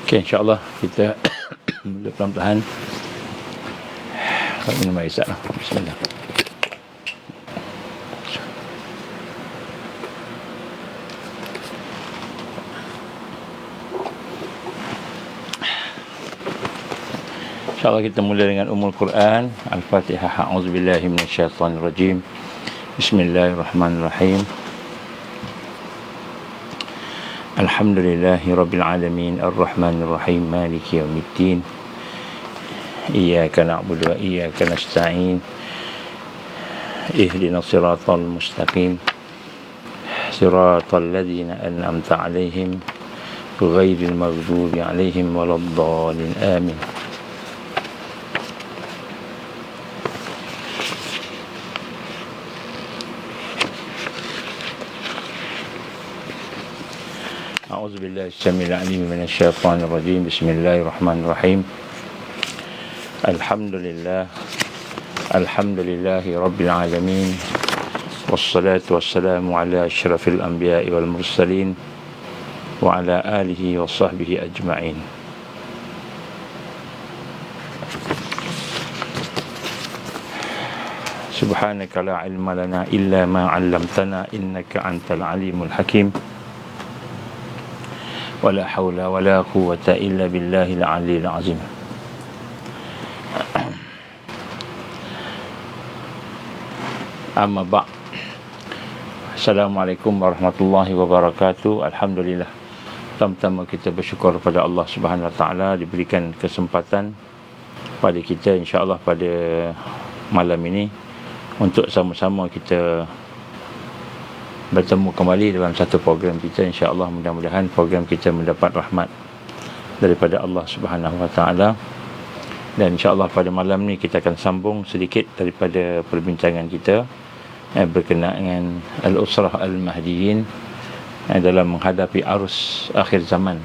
Okey, insyaAllah kita mula perlahan-lahan. Kalau minum air sat lah. Bismillah. InsyaAllah kita mula dengan Ummul Quran. Al-Fatihah. A'udzubillahi minasyaitanirrajim. Bismillahirrahmanirrahim. Alhamdulillahi Rabbil Alamin. Ar-Rahmanirrahim. Maliki yawmiddin. Iyyaka na'budu wa iyyaka nasta'in. Ihdinas siratal mustaqim. Siratal ladzina an'amta 'alaihim ghairil maghdubi 'alaihim waladdallin. Amin. A'udzubillahi as-sami'il 'alim minasyaitonir rajim. Bismillahirrahmanirrahim. Alhamdulillahi rabbil alamin. Wassalatu wassalamu ala asyrafil anbiya'i wal mursalin wa ala alihi wa sahbihi ajma'in. Subhanaka la ilma lana illa ma 'allamtana innaka antal alimul hakim. Wala hawla wala quwwata illa billahil aliyil azim. Amma ba'. Assalamualaikum warahmatullahi wabarakatuh. Alhamdulillah. Pertama-tama kita bersyukur kepada Allah Subhanahu Wa Taala diberikan kesempatan pada kita insya-Allah pada malam ini untuk sama-sama kita bertemu kembali dalam satu program kita. InsyaAllah mudah-mudahan program kita mendapat rahmat daripada Allah Subhanahu Wa Taala. Dan insyaAllah pada malam ni kita akan sambung sedikit daripada perbincangan kita berkenaan dengan Al-Usrah Al-Mahdiyin dalam menghadapi arus akhir zaman,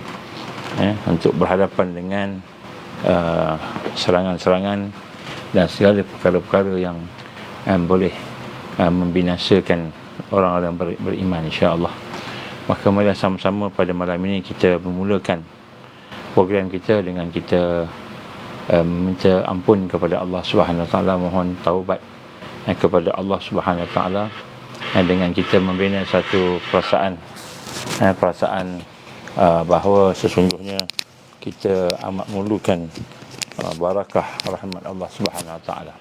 untuk berhadapan dengan serangan-serangan dan segala perkara-perkara yang boleh membinasakan orang-orang beriman, insya-Allah. Maka mari sama-sama pada malam ini kita memulakan program kita dengan kita minta ampun kepada Allah Subhanahu Wa Taala, mohon taubat kepada Allah Subhanahu Wa Taala, dengan kita membina satu perasaan bahawa sesungguhnya kita amat memerlukan barakah rahmat Allah Subhanahu Wa Taala,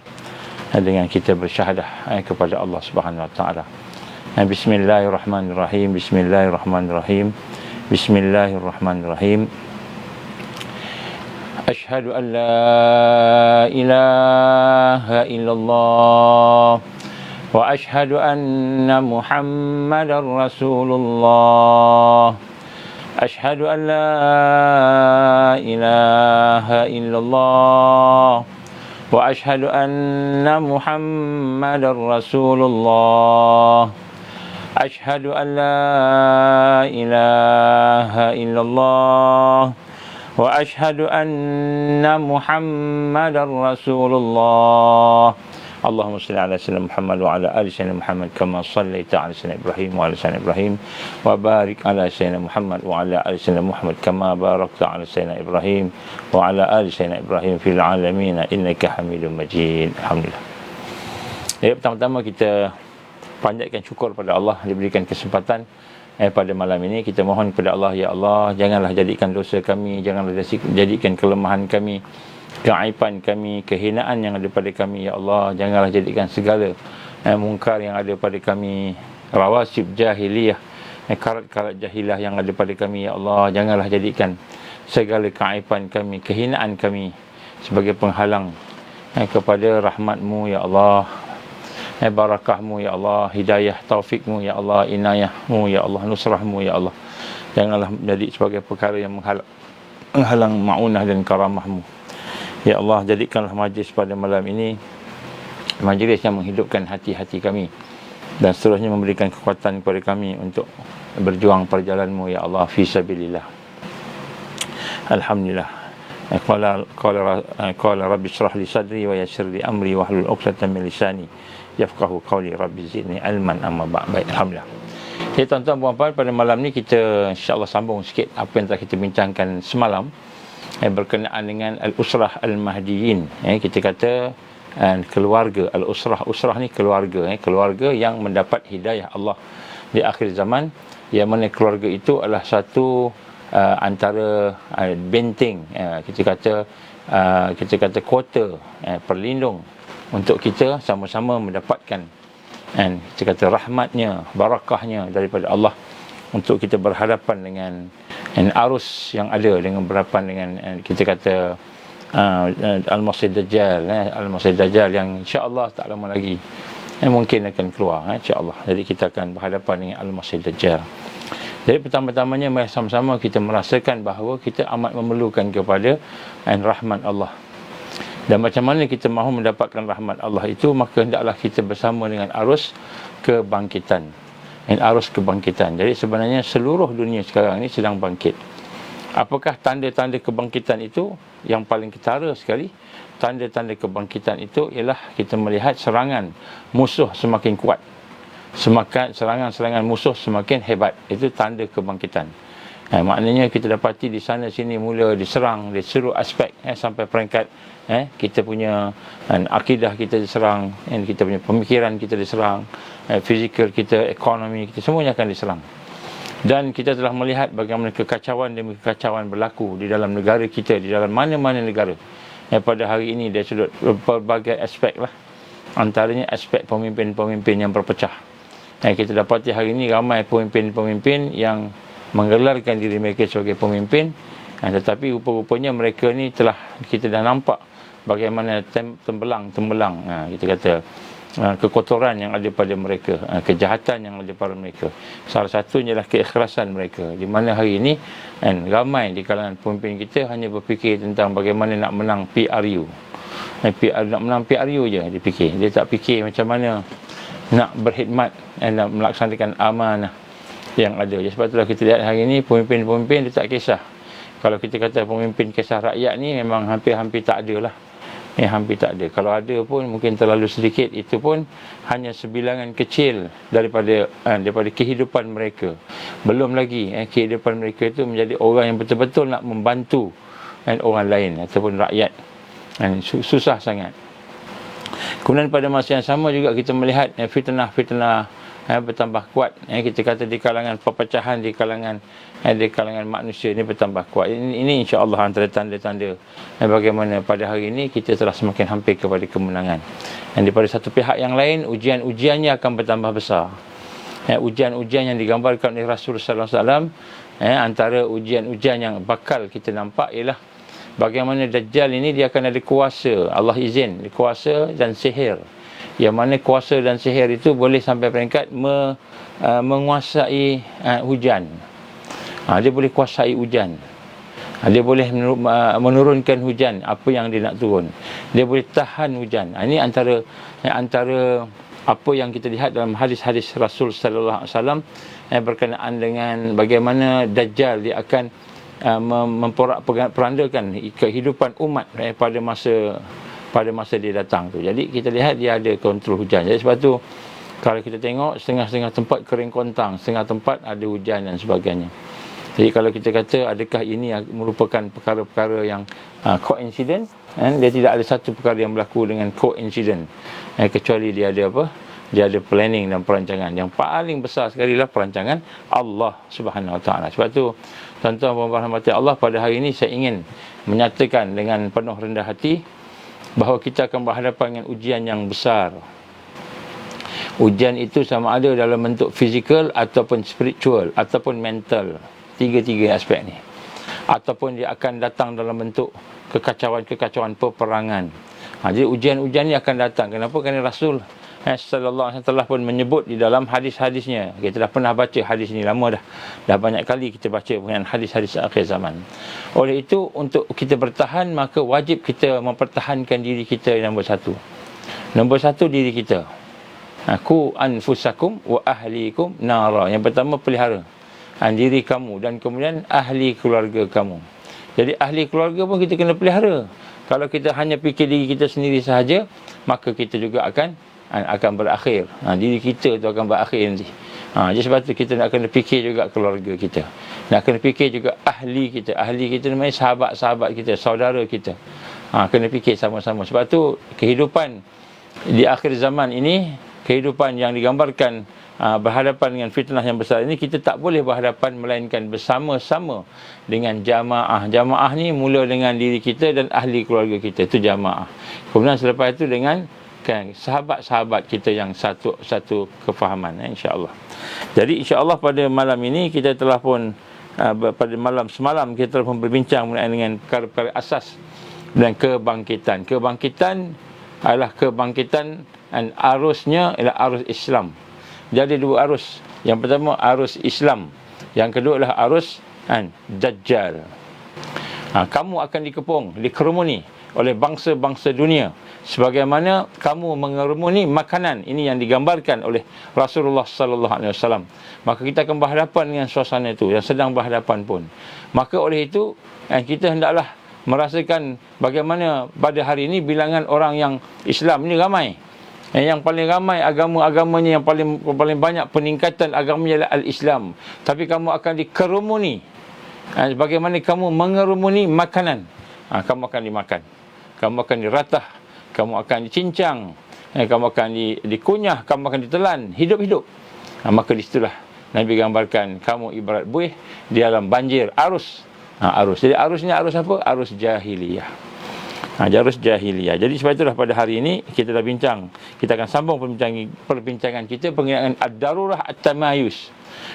dengan kita bersyahadah kepada Allah Subhanahu Wa Taala. Bismillahirrahmanirrahim. Bismillahirrahmanirrahim. Bismillahirrahmanirrahim. Asyhadu an la ilaha illallah wa asyhadu anna Muhammadar Rasulullah. Asyhadu an la ilaha illallah wa asyhadu anna Muhammadar Rasulullah. Asyhadu an la ilaha illallah wa asyhadu anna Muhammadar Rasulullah. Allahumma salli ala sayyidina Muhammad wa ala ali sayyidina Muhammad kama sallaita ala sayyidina Ibrahim wa ala sayyidina Ibrahim wa barik ala sayyidina Muhammad wa ala ali sayyidina Muhammad kama barakta ala sayyidina Ibrahim wa ala ali sayyidina Ibrahim fil alamin innaka Hamidum Majid. Alhamdulillah. Jadi pertama-tama kita panjatkan syukur pada Allah diberikan kesempatan pada malam ini. Kita mohon kepada Allah, ya Allah, janganlah jadikan dosa kami, janganlah jadikan kelemahan kami, keaiban kami, kehinaan yang ada pada kami, ya Allah, janganlah jadikan segala mungkar yang ada pada kami, rawasib jahiliyah, karat-karat jahilah yang ada pada kami, ya Allah, janganlah jadikan segala keaiban kami, kehinaan kami sebagai penghalang kepada rahmat-Mu, ya Allah, barakah-Mu, ya Allah, hidayah, taufik-Mu, ya Allah, inayah-Mu, ya Allah, nusrah-Mu, ya Allah. Janganlah menjadi sebagai perkara yang menghalang ma'unah dan karamah-Mu. Ya Allah, jadikanlah majlis pada malam ini majlis yang menghidupkan hati-hati kami dan seterusnya memberikan kekuatan kepada kami untuk berjuang perjalan-Mu, ya Allah, fi sabilillah. Alhamdulillah. Qala rabbi shrah li sadri wa yassir li amri wahlul 'uqdatam min lisani yafqahu qawli rabbi zidni ilman amma ba'd. Baik, alhamdulillah. Jadi tuan-tuan puan-puan, pada malam ni kita insya-Allah sambung sikit apa yang telah kita bincangkan semalam berkenaan dengan al-usrah al-mahdiyin. Kita kata keluarga, usrah ni keluarga, keluarga yang mendapat hidayah Allah di akhir zaman, yang mana keluarga itu adalah satu antara benteng, kita kata kuota, perlindung untuk kita sama-sama mendapatkan kita kata rahmatnya, barakahnya daripada Allah, untuk kita berhadapan dengan arus yang ada, dengan berhadapan dengan kita kata Al-Masih Dajjal, Al-Masih Dajjal yang insya-Allah tak lama lagi mungkin akan keluar, insya-Allah. Jadi kita akan berhadapan dengan Al-Masih Dajjal. Jadi pertama-tamanya mari sama-sama kita merasakan bahawa kita amat memerlukan kepada rahmat Allah. Dan macam mana kita mahu mendapatkan rahmat Allah itu, maka hendaklah kita bersama dengan arus kebangkitan. Arus kebangkitan. Jadi sebenarnya seluruh dunia sekarang ini sedang bangkit. Apakah tanda-tanda kebangkitan itu? Yang paling ketara sekali, tanda-tanda kebangkitan itu ialah kita melihat serangan musuh semakin kuat, serangan-serangan musuh semakin hebat. Itu tanda kebangkitan. Maknanya kita dapati di sana sini mula diserang dari seluruh aspek, sampai peringkat kita punya akidah kita diserang, kita punya pemikiran kita diserang, fizikal kita, ekonomi kita, semuanya akan diserang. Dan kita telah melihat bagaimana kekacauan demi kekacauan berlaku di dalam negara kita, di dalam mana-mana negara. Pada hari ini dari sudut berbagai aspek lah. Antaranya aspek pemimpin-pemimpin yang berpecah. Kita dapati hari ini ramai pemimpin-pemimpin yang menggelarkan diri mereka sebagai pemimpin, tetapi rupa-rupanya mereka ni telah, kita dah nampak bagaimana tembelang, kita kata kekotoran yang ada pada mereka, kejahatan yang ada pada mereka. Salah satunya adalah keikhlasan mereka, di mana hari ini ramai di kalangan pemimpin kita hanya berfikir tentang bagaimana nak menang PRU. Nak menang PRU je dia fikir. Dia tak fikir macam mana nak berkhidmat dan nak melaksanakan amanah yang ada. Sebab itulah kita lihat hari ini pemimpin-pemimpin dia tak kisah. Kalau kita kata pemimpin kisah rakyat ni memang hampir-hampir tak ada lah. Hampir tak ada. Kalau ada pun mungkin terlalu sedikit. Itu pun hanya sebilangan kecil daripada kehidupan mereka. Belum lagi kehidupan mereka itu menjadi orang yang betul-betul nak membantu orang lain ataupun rakyat. Susah sangat. Kemudian pada masa yang sama juga kita melihat fitnah-fitnah bertambah kuat. Kita kata di kalangan perpecahan, di kalangan manusia ini bertambah kuat. Ini insya-Allah antara tanda-tanda bagaimana pada hari ini kita telah semakin hampir kepada kemenangan. Dan daripada satu pihak yang lain, ujian-ujiannya akan bertambah besar. Ujian-ujian yang digambarkan oleh Rasulullah sallallahu alaihi wasallam, antara ujian-ujian yang bakal kita nampak ialah bagaimana Dajjal ini dia akan ada kuasa, Allah izin, kuasa dan sihir. Yang mana kuasa dan sihir itu boleh sampai peringkat menguasai hujan. Dia boleh kuasai hujan. Dia boleh menurunkan hujan apa yang dia nak turun. Dia boleh tahan hujan. Ini antara apa yang kita lihat dalam hadis-hadis Rasul sallallahu alaihi wasallam berkenaan dengan bagaimana Dajjal dia akan memporak-perandakan kehidupan umat pada masa dia datang tu. Jadi kita lihat dia ada kontrol hujan. Jadi sebab tu kalau kita tengok setengah-setengah tempat kering kontang, setengah tempat ada hujan dan sebagainya. Jadi kalau kita kata adakah ini merupakan perkara-perkara yang coincident, dia tidak ada satu perkara yang berlaku dengan coincident, kecuali dia ada apa? Dia ada planning dan perancangan. Yang paling besar sekali lah perancangan Allah Subhanahu Wa Taala. Sebab tu tuan-tuan dan puan-puan rahmati Allah, pada hari ini saya ingin menyatakan dengan penuh rendah hati bahawa kita akan berhadapan dengan ujian yang besar. Ujian itu sama ada dalam bentuk fizikal ataupun spiritual ataupun mental. Tiga-tiga aspek ni. Ataupun dia akan datang dalam bentuk kekacauan-kekacauan peperangan. Jadi ujian-ujian ni akan datang. Kenapa? Kerana Rasul sallallahu alaihi wasallam pun menyebut di dalam hadis-hadisnya. Kita dah pernah baca hadis ni lama dah. Dah banyak kali kita baca dengan hadis-hadis akhir zaman. Oleh itu, untuk kita bertahan, maka wajib kita mempertahankan diri kita yang nombor satu. Nombor satu, diri kita. Ku anfusakum wa ahlikum nara. Yang pertama, pelihara diri kamu dan kemudian ahli keluarga kamu. Jadi ahli keluarga pun kita kena pelihara. Kalau kita hanya fikir diri kita sendiri sahaja, maka kita juga akan berakhir. Diri kita tu akan berakhir nanti. Jadi sebab tu kita nak kena fikir juga keluarga kita. Nak kena fikir juga ahli kita. Ahli kita namanya sahabat-sahabat kita, saudara kita. Kena fikir sama-sama. Sebab tu kehidupan di akhir zaman ini, kehidupan yang digambarkan berhadapan dengan fitnah yang besar ini, kita tak boleh berhadapan melainkan bersama-sama dengan jamaah. Jamaah ni mula dengan diri kita dan ahli keluarga kita, itu jamaah. Kemudian selepas itu dengan sahabat-sahabat kita yang satu kefahaman, insya-Allah. Jadi insya-Allah pada malam ini kita telah pun pada malam semalam kita telah pun berbincang mengenai dengan perkara-perkara asas dan kebangkitan. Kebangkitan adalah kebangkitan dan arusnya ialah arus Islam. Jadi dua arus. Yang pertama arus Islam, yang kedua adalah arus Dajjal. Kamu akan dikerumuni oleh bangsa-bangsa dunia sebagaimana kamu mengerumuni makanan. Ini yang digambarkan oleh Rasulullah sallallahu alaihi wasallam. Maka kita akan berhadapan dengan suasana itu, yang sedang berhadapan pun. Maka oleh itu kita hendaklah merasakan bagaimana pada hari ini bilangan orang yang Islam ini ramai. Yang paling ramai agama-agamanya, yang paling banyak peningkatan agamanya adalah al-Islam. Tapi kamu akan dikerumuni. Bagaimana kamu mengerumuni makanan. Kamu akan dimakan. Kamu akan diratah. Kamu akan dicincang. Kamu akan dikunyah. Kamu akan ditelan. Hidup-hidup. Maka disitulah Nabi gambarkan kamu ibarat buih di dalam banjir. Arus. Arus. Jadi arus ni arus apa? Arus jahiliyah. Arus jahiliyah. Jadi sebab itulah pada hari ini kita dah bincang. Kita akan sambung perbincangan kita mengenai ad-darurah at-tamayus.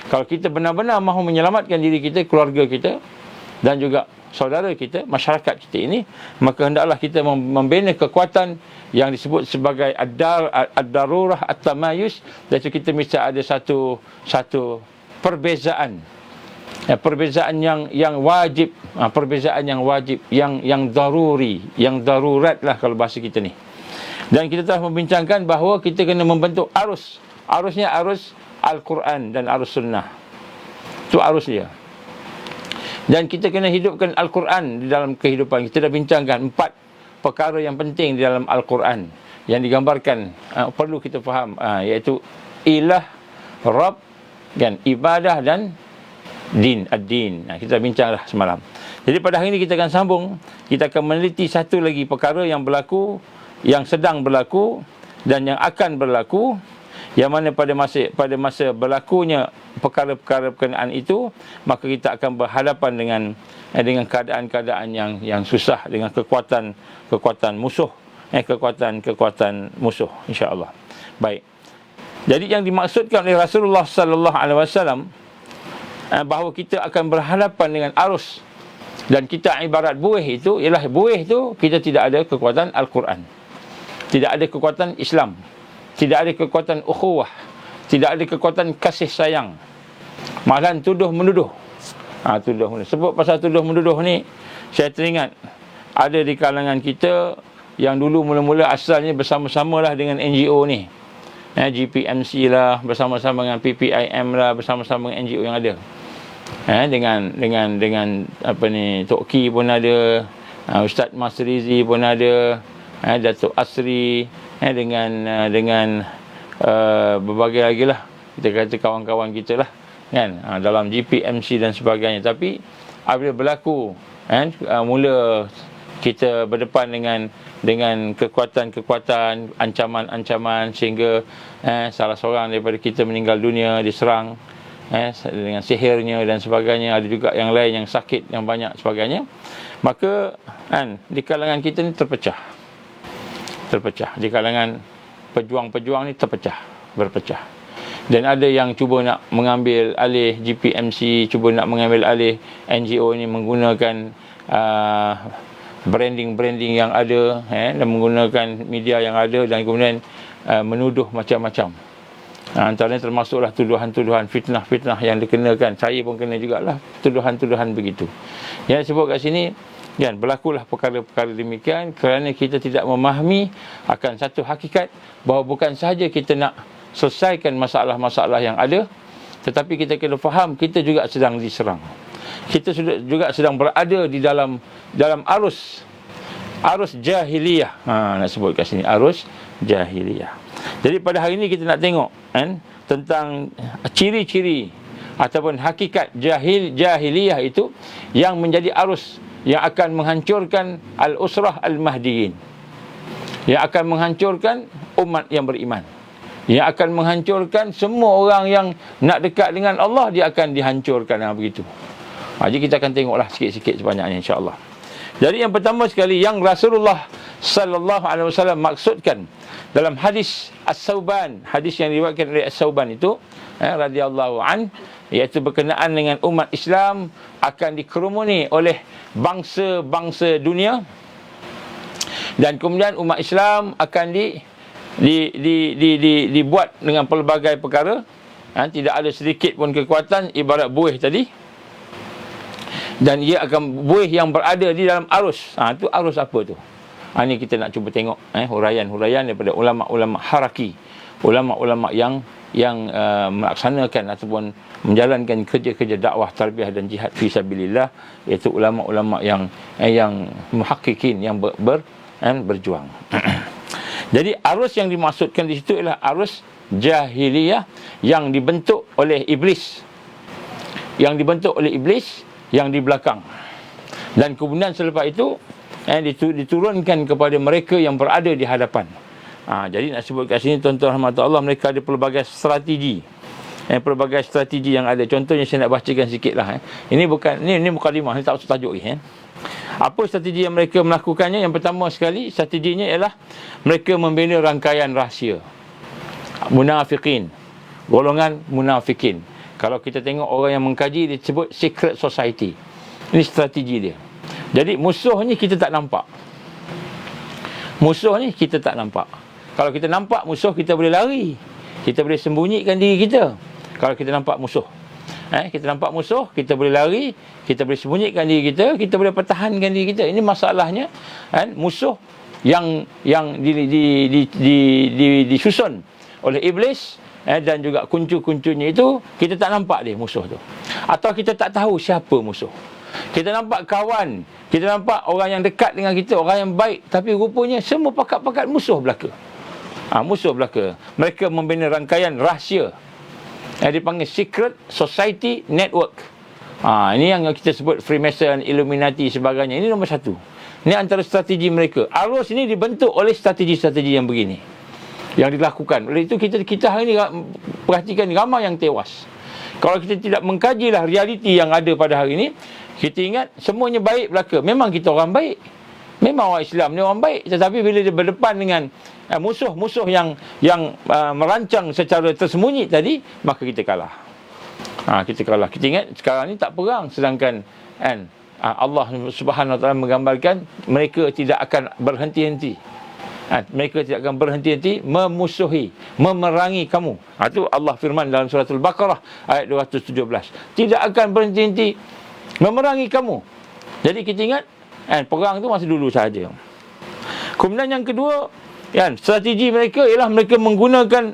Kalau kita benar-benar mahu menyelamatkan diri kita, keluarga kita dan juga saudara kita, masyarakat kita ini, maka hendaklah kita membina kekuatan yang disebut sebagai ad-darurah at-tamayus. Dan itu kita mesti ada satu perbezaan. Perbezaan yang wajib, perbezaan yang wajib, yang daruri, yang darurat lah kalau bahasa kita ni. Dan kita telah membincangkan bahawa kita kena membentuk arus. Arusnya arus Al-Quran dan arus Sunnah. Itu arus dia. Dan kita kena hidupkan Al-Quran di dalam kehidupan. Kita dah bincangkan 4 perkara yang penting di dalam Al-Quran yang digambarkan, perlu kita faham, iaitu ilah, Rabb, dan ibadah dan din, ad-din. Kita bincanglah semalam. Jadi pada hari ini kita akan sambung. Kita akan meneliti satu lagi perkara yang berlaku, yang sedang berlaku dan yang akan berlaku, yang mana pada masa berlakunya perkara-perkara berkenaan itu, maka kita akan berhadapan dengan keadaan-keadaan yang susah, dengan kekuatan musuh, kekuatan musuh, insya-Allah. Baik. Jadi yang dimaksudkan oleh Rasulullah sallallahu alaihi wasallam bahawa kita akan berhadapan dengan arus dan kita ibarat buih itu, ialah buih itu kita tidak ada kekuatan Al-Quran, tidak ada kekuatan Islam, tidak ada kekuatan ukhuwah, tidak ada kekuatan kasih sayang, malahan tuduh menuduh. Sebab pasal tuduh menuduh ni, saya teringat ada di kalangan kita yang dulu mula-mula asalnya bersama-sama lah dengan NGO ni, GPMC lah, bersama-sama dengan PPIM lah, bersama-sama dengan NGO yang ada. Dengan apa ni, Tok Ki pun ada, Ustaz Masrizi pun ada, Datuk Asri, dengan berbagai lagi lah, kita kata kawan-kawan kita lah, kan, dalam GPMC dan sebagainya. Tapi apabila berlaku mula kita berdepan dengan kekuatan-kekuatan, ancaman-ancaman, sehingga salah seorang daripada kita meninggal dunia, diserang dengan sihirnya dan sebagainya. Ada juga yang lain yang sakit, yang banyak sebagainya. Maka di kalangan kita ni terpecah. Di kalangan pejuang-pejuang ni berpecah. Dan ada yang cuba nak mengambil alih GPMC, cuba nak mengambil alih NGO ni menggunakan branding yang ada, dan menggunakan media yang ada, dan kemudian menuduh macam-macam. Antaranya termasuklah tuduhan-tuduhan, fitnah-fitnah yang dikenakan. Saya pun kena jugalah tuduhan-tuduhan begitu. Yang disebut kat sini, kan, berlakulah perkara-perkara demikian kerana kita tidak memahami akan satu hakikat bahawa bukan sahaja kita nak selesaikan masalah-masalah yang ada, tetapi kita kena faham kita juga sedang diserang. Kita juga sedang berada di dalam arus jahiliyah. Nak sebut kat sini arus jahiliyah. Jadi pada hari ini kita nak tengok tentang ciri-ciri ataupun hakikat jahiliyah itu yang menjadi arus yang akan menghancurkan al-usrah al-mahdiyin, yang akan menghancurkan umat yang beriman, yang akan menghancurkan semua orang yang nak dekat dengan Allah, dia akan dihancurkan. Begitu. Jadi kita akan tengoklah sikit-sikit sebanyaknya, insya-Allah. Jadi yang pertama sekali yang Rasulullah sallallahu alaihi wasallam maksudkan dalam hadis As-Sauban, hadis yang diriwayatkan oleh As-Sauban itu radhiyallahu an, iaitu berkenaan dengan umat Islam akan dikerumuni oleh bangsa-bangsa dunia, dan kemudian umat Islam akan dibuat dengan pelbagai perkara. Tidak ada sedikit pun kekuatan, ibarat buih tadi. Dan ia akan buih yang berada di dalam arus. Itu arus apa tu? Ini kita nak cuba tengok huraian-huraian daripada ulama-ulama haraki, ulama-ulama yang melaksanakan ataupun menjalankan kerja-kerja dakwah, tarbiyah dan jihad fi sabilillah, iaitu ulama-ulama yang muhaqqiqin, yang berjuang. Jadi arus yang dimaksudkan di situ ialah arus jahiliyah yang dibentuk oleh iblis, yang di belakang, dan kemudian selepas itu diturunkan kepada mereka yang berada di hadapan. Jadi nak sebut kat sini, tuan-tuan rahmat-Allah, mereka ada pelbagai strategi, pelbagai strategi yang ada. Contohnya saya nak bacakan sikitlah. Ini mukadimah, ini tak usah tajuk ni. Apa strategi yang mereka melakukannya? Yang pertama sekali, strateginya ialah mereka membina rangkaian rahsia. Munafikin, golongan munafikin. Kalau kita tengok orang yang mengkaji, dia sebut secret society. Ini strategi dia. Jadi musuh ni kita tak nampak. Kalau kita nampak musuh, kita boleh lari, kita boleh sembunyikan diri kita. Kalau kita nampak musuh, kita boleh lari, kita boleh sembunyikan diri kita, kita boleh pertahankan diri kita. Ini masalahnya, musuh yang disusun oleh iblis, dan juga kuncu-kuncunya itu, kita tak nampak dia musuh tu, atau kita tak tahu siapa musuh. Kita nampak kawan, kita nampak orang yang dekat dengan kita, orang yang baik, tapi rupanya semua pakat-pakat musuh belaka. Musuh belaka. Mereka membina rangkaian rahsia yang dipanggil secret society network. Ini yang kita sebut Freemason, Illuminati sebagainya. Ini nombor satu. Ini antara strategi mereka. Arus ini dibentuk oleh strategi-strategi yang begini, yang dilakukan. Oleh itu kita hari ini perhatikan ramai yang tewas. Kalau kita tidak mengkajilah realiti yang ada pada hari ini, kita ingat semuanya baik belaka. Memang kita orang baik, memang orang Islam ni orang baik, tetapi bila dia berdepan dengan musuh-musuh yang merancang secara tersembunyi tadi, maka kita kalah. Kita kalah. Kita ingat sekarang ni tak perang, sedangkan Allah Subhanahu Wa Taala menggambarkan mereka tidak akan berhenti-henti. Mereka tidak akan berhenti-henti memusuhi, memerangi kamu. Itu Allah firman dalam surah Al-Baqarah ayat 217. Tidak akan berhenti-henti memerangi kamu. Jadi kita ingat perang itu masih dulu saja. Kemudian yang kedua, strategi mereka ialah mereka menggunakan,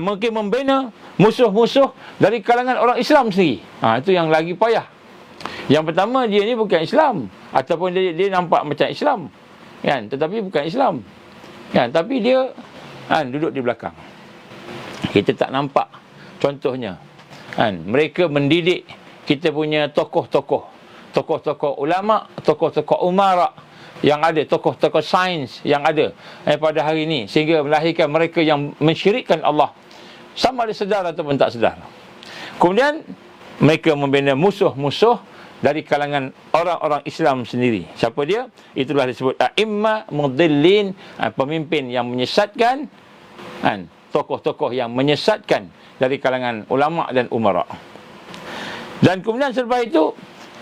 mereka membina musuh-musuh dari kalangan orang Islam sendiri. Itu yang lagi payah. Yang pertama, dia ni bukan Islam, ataupun dia nampak macam Islam, tetapi bukan Islam. Tapi dia duduk di belakang. Kita tak nampak. Contohnya, mereka mendidik kita punya tokoh-tokoh ulama, tokoh-tokoh umara yang ada, tokoh-tokoh sains yang ada pada hari ini, sehingga melahirkan mereka yang mensyirikkan Allah, sama ada sedar ataupun tak sedar. Kemudian mereka membina musuh-musuh dari kalangan orang-orang Islam sendiri. Siapa dia? Itulah disebut a'imma mudillin, pemimpin yang menyesatkan, tokoh-tokoh yang menyesatkan dari kalangan ulama dan umara. Dan kemudian selepas itu,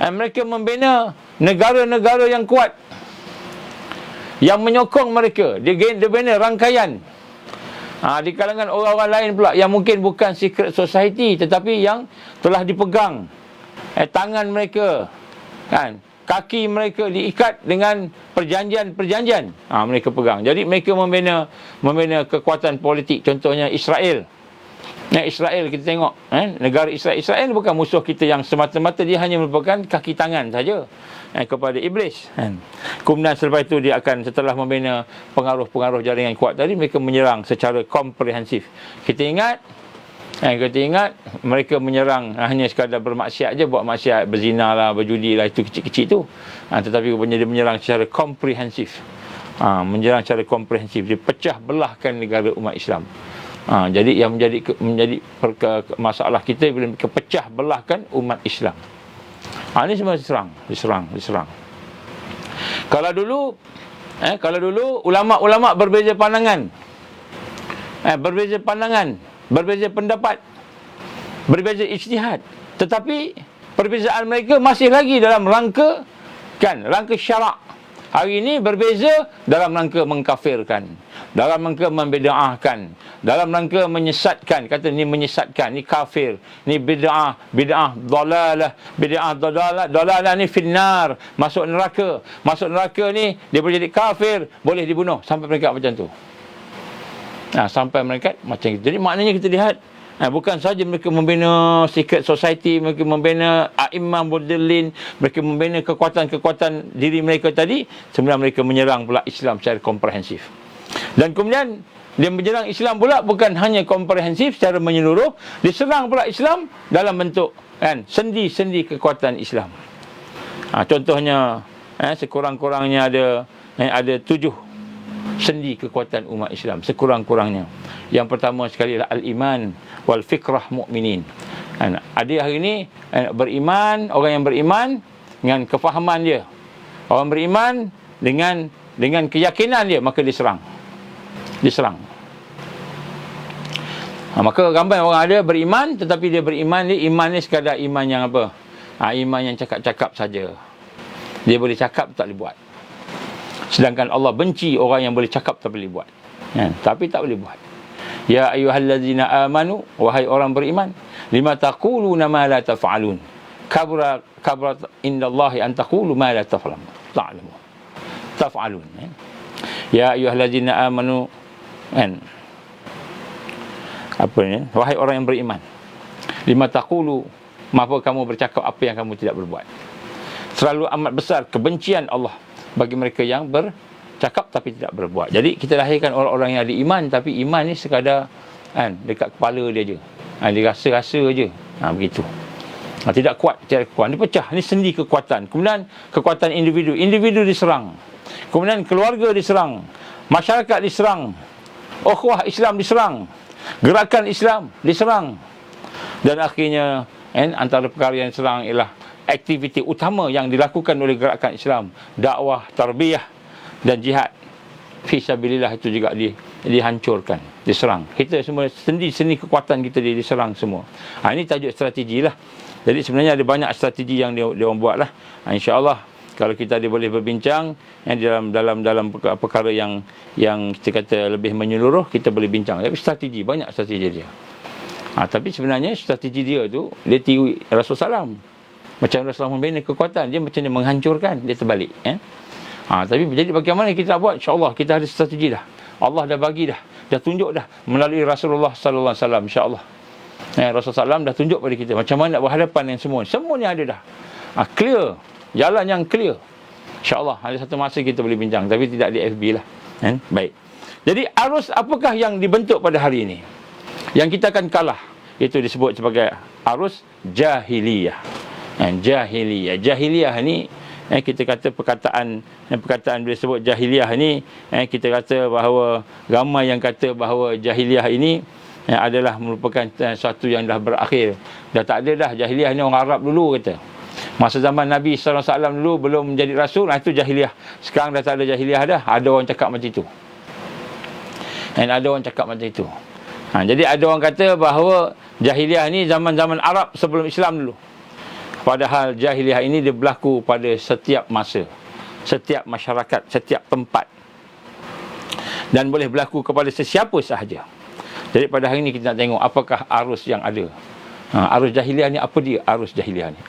mereka membina negara-negara yang kuat, yang menyokong mereka. Dia bina rangkaian di kalangan orang-orang lain pula, yang mungkin bukan secret society, tetapi yang telah dipegang tangan mereka, kaki mereka diikat dengan perjanjian-perjanjian, mereka pegang. Jadi mereka membina kekuatan politik. Contohnya Israel. Israel, kita tengok negara Israel bukan musuh kita yang semata-mata, dia hanya merupakan kaki tangan saja kepada iblis. Kemudian selepas itu dia akan, setelah membina pengaruh-pengaruh jaringan kuat tadi, mereka menyerang secara komprehensif. Kita ingat Kita ingat mereka menyerang hanya sekadar bermaksiat je, buat maksiat, berzina lah, berjudi lah, itu kecil-kecil tu. Tetapi dia menyerang secara komprehensif. Menyerang secara komprehensif. Dia pecah belahkan negara umat Islam. Jadi yang menjadi masalah kita bila kepecah belahkan umat Islam. Ini semua diserang. Kalau dulu ulama-ulama berbeza pandangan. Berbeza pendapat, berbeza ijtihad, tetapi perbezaan mereka masih lagi dalam rangka syarak. Hari ini berbeza dalam rangka mengkafirkan, dalam rangka membid'ahkan, dalam rangka menyesatkan. Kata ni menyesatkan, ni kafir, ni bid'ah dalalah ni finnar, masuk neraka ni dia boleh jadi kafir, boleh dibunuh, sampai mereka macam tu. Sampai mereka macam itu. Jadi maknanya kita lihat, bukan saja mereka membina secret society, mereka membina a'immah mudallin, mereka membina kekuatan-kekuatan diri mereka tadi, sebenarnya mereka menyerang pula Islam secara komprehensif. Dan kemudian dia menyerang Islam pula bukan hanya komprehensif secara menyeluruh, diserang pula Islam dalam bentuk sendi-sendi kekuatan Islam. Contohnya sekurang-kurangnya ada 7 sendi kekuatan umat Islam sekurang-kurangnya. Yang pertama sekali adalah al-iman wal fikrah mu'minin. Ada hari ini orang yang beriman dengan kefahaman dia, orang beriman dengan keyakinan dia, maka diserang. Maka ramai orang ada beriman, tetapi dia beriman iman ni sekadar iman yang apa? Iman yang cakap-cakap saja. Dia boleh cakap, tak boleh buat. Sedangkan Allah benci orang yang boleh cakap tak boleh buat. Tapi tak boleh buat. Ya ayyuhallazina amanu, wahai orang beriman, lima taquluna ma la taf'alun. Kabra indallahi an taqulu ma la taf'alun. Ya ayyuhallazina amanu, wahai orang yang beriman, lima taqulu, mengapa kamu bercakap apa yang kamu tidak berbuat. Terlalu amat besar kebencian Allah bagi mereka yang bercakap tapi tidak berbuat. Jadi kita lahirkan orang-orang yang ada iman, tapi iman ni sekadar dekat kepala dia je. Dia rasa-rasa je. Begitu. Tidak kuat secara kekuatan. Dia pecah. Ini sendi kekuatan. Kemudian kekuatan individu diserang. Kemudian keluarga diserang. Masyarakat diserang. Ukhuwah Islam diserang. Gerakan Islam diserang. Dan akhirnya antara perkara yang diserang ialah aktiviti utama yang dilakukan oleh gerakan Islam, dakwah, tarbiyah dan jihad fi sabilillah, itu juga dihancurkan, diserang. Kita semua sendi-sendi kekuatan kita diserang semua. Ini tajuk strategi lah. Jadi sebenarnya ada banyak strategi yang dia orang buat lah. InsyaAllah kalau kita boleh berbincang dalam perkara yang kita kata lebih menyeluruh, kita boleh bincang. Tapi banyak strategi dia. Tapi sebenarnya strategi dia tu, dia tiru Rasulullah SAW. Macam Rasulullah membina kekuatan, dia macam dia menghancurkan, dia terbalik. Tapi jadi bagaimana kita nak buat? InsyaAllah kita ada strategi dah. Allah dah bagi dah tunjuk dah melalui Rasulullah sallallahu alaihi wasallam, insya-Allah. Rasulullah SAW dah tunjuk pada kita macam mana nak berhadapan dengan semuanya ada dah. Clear, jalan yang clear. InsyaAllah ada satu masa kita boleh bincang, tapi tidak di FB lah. Baik. Jadi arus apakah yang dibentuk pada hari ini yang kita akan kalah? Itu disebut sebagai arus jahiliyah. Jahiliyah ni kita kata perkataan bila sebut jahiliyah ni, kita kata bahawa ramai yang kata bahawa jahiliyah ini adalah merupakan sesuatu yang dah berakhir. Dah tak ada dah jahiliyah ni, orang Arab dulu kata. Masa zaman Nabi SAW dulu belum menjadi rasul, itu jahiliyah. Sekarang dah tak ada jahiliyah dah. Ada orang cakap macam itu. Jadi ada orang kata bahawa jahiliyah ni zaman-zaman Arab sebelum Islam dulu. Padahal jahiliyah ini dia berlaku pada setiap masa, setiap masyarakat, setiap tempat, dan boleh berlaku kepada sesiapa sahaja. Jadi pada hari ini kita nak tengok apakah arus yang ada. Arus jahiliyah ni apa dia? Arus jahiliyah ni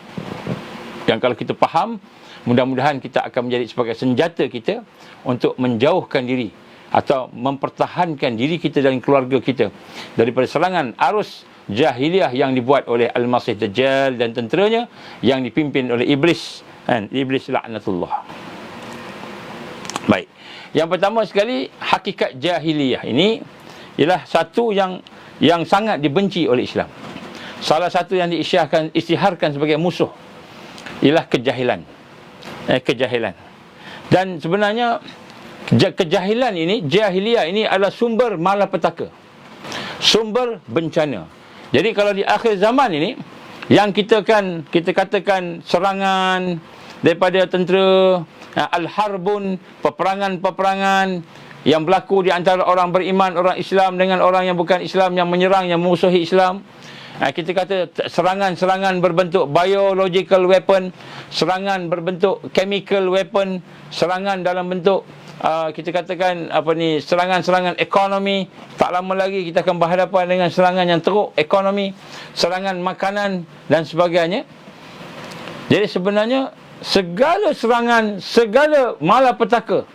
yang kalau kita faham, mudah-mudahan kita akan menjadi sebagai senjata kita untuk menjauhkan diri atau mempertahankan diri kita dan keluarga kita daripada serangan arus jahiliyah yang dibuat oleh Al-Masih Dajjal dan tenteranya yang dipimpin oleh Iblis, Iblis laknatullah. Baik. Yang pertama sekali, hakikat jahiliyah ini ialah satu yang yang sangat dibenci oleh Islam. Salah satu yang isytiharkan sebagai musuh ialah kejahilan. Kejahilan. Dan sebenarnya kejahilan ini, jahiliyah ini adalah sumber malapetaka, sumber bencana. Jadi kalau di akhir zaman ini, yang kita katakan serangan daripada tentera, al-harbun, peperangan yang berlaku di antara orang beriman, orang Islam dengan orang yang bukan Islam, yang menyerang, yang memusuhi Islam. Kita kata serangan-serangan berbentuk biological weapon, serangan berbentuk chemical weapon, serangan dalam bentuk kita katakan serangan-serangan ekonomi. Tak lama lagi kita akan berhadapan dengan serangan yang teruk ekonomi, serangan makanan dan sebagainya. Jadi sebenarnya segala serangan, segala malapetaka,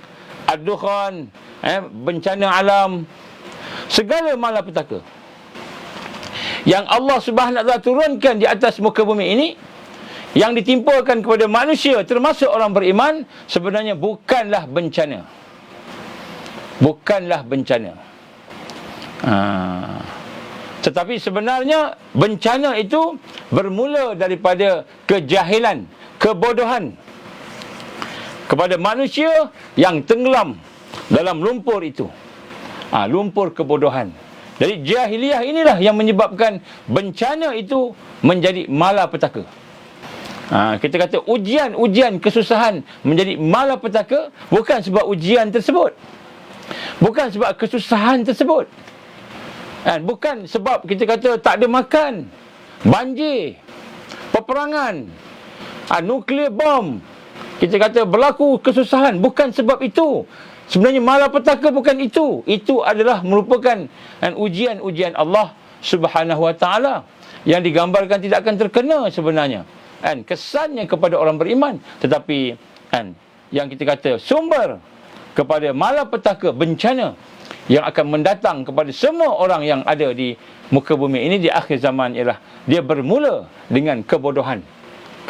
ad-dukhan, bencana alam, segala malapetaka yang Allah Subhanahu Wa Taala turunkan di atas muka bumi ini, yang ditimpakan kepada manusia termasuk orang beriman, sebenarnya bukanlah bencana. Bukanlah bencana. Tetapi sebenarnya bencana itu bermula daripada kejahilan, kebodohan kepada manusia yang tenggelam dalam lumpur itu. Lumpur kebodohan. Jadi jahiliyah inilah yang menyebabkan bencana itu menjadi malapetaka. Kita kata ujian kesusahan menjadi malapetaka bukan sebab ujian tersebut, bukan sebab kesusahan tersebut, bukan sebab kita kata tak ada makan, banjir, peperangan, nuklear bom, kita kata berlaku kesusahan. Bukan sebab itu. Sebenarnya malapetaka bukan itu. Itu adalah merupakan ujian-ujian Allah Subhanahu Wa Taala yang digambarkan tidak akan terkena sebenarnya kesannya kepada orang beriman. Tetapi yang kita kata sumber kepada malapetaka, bencana yang akan mendatang kepada semua orang yang ada di muka bumi ini di akhir zaman ialah dia bermula dengan kebodohan,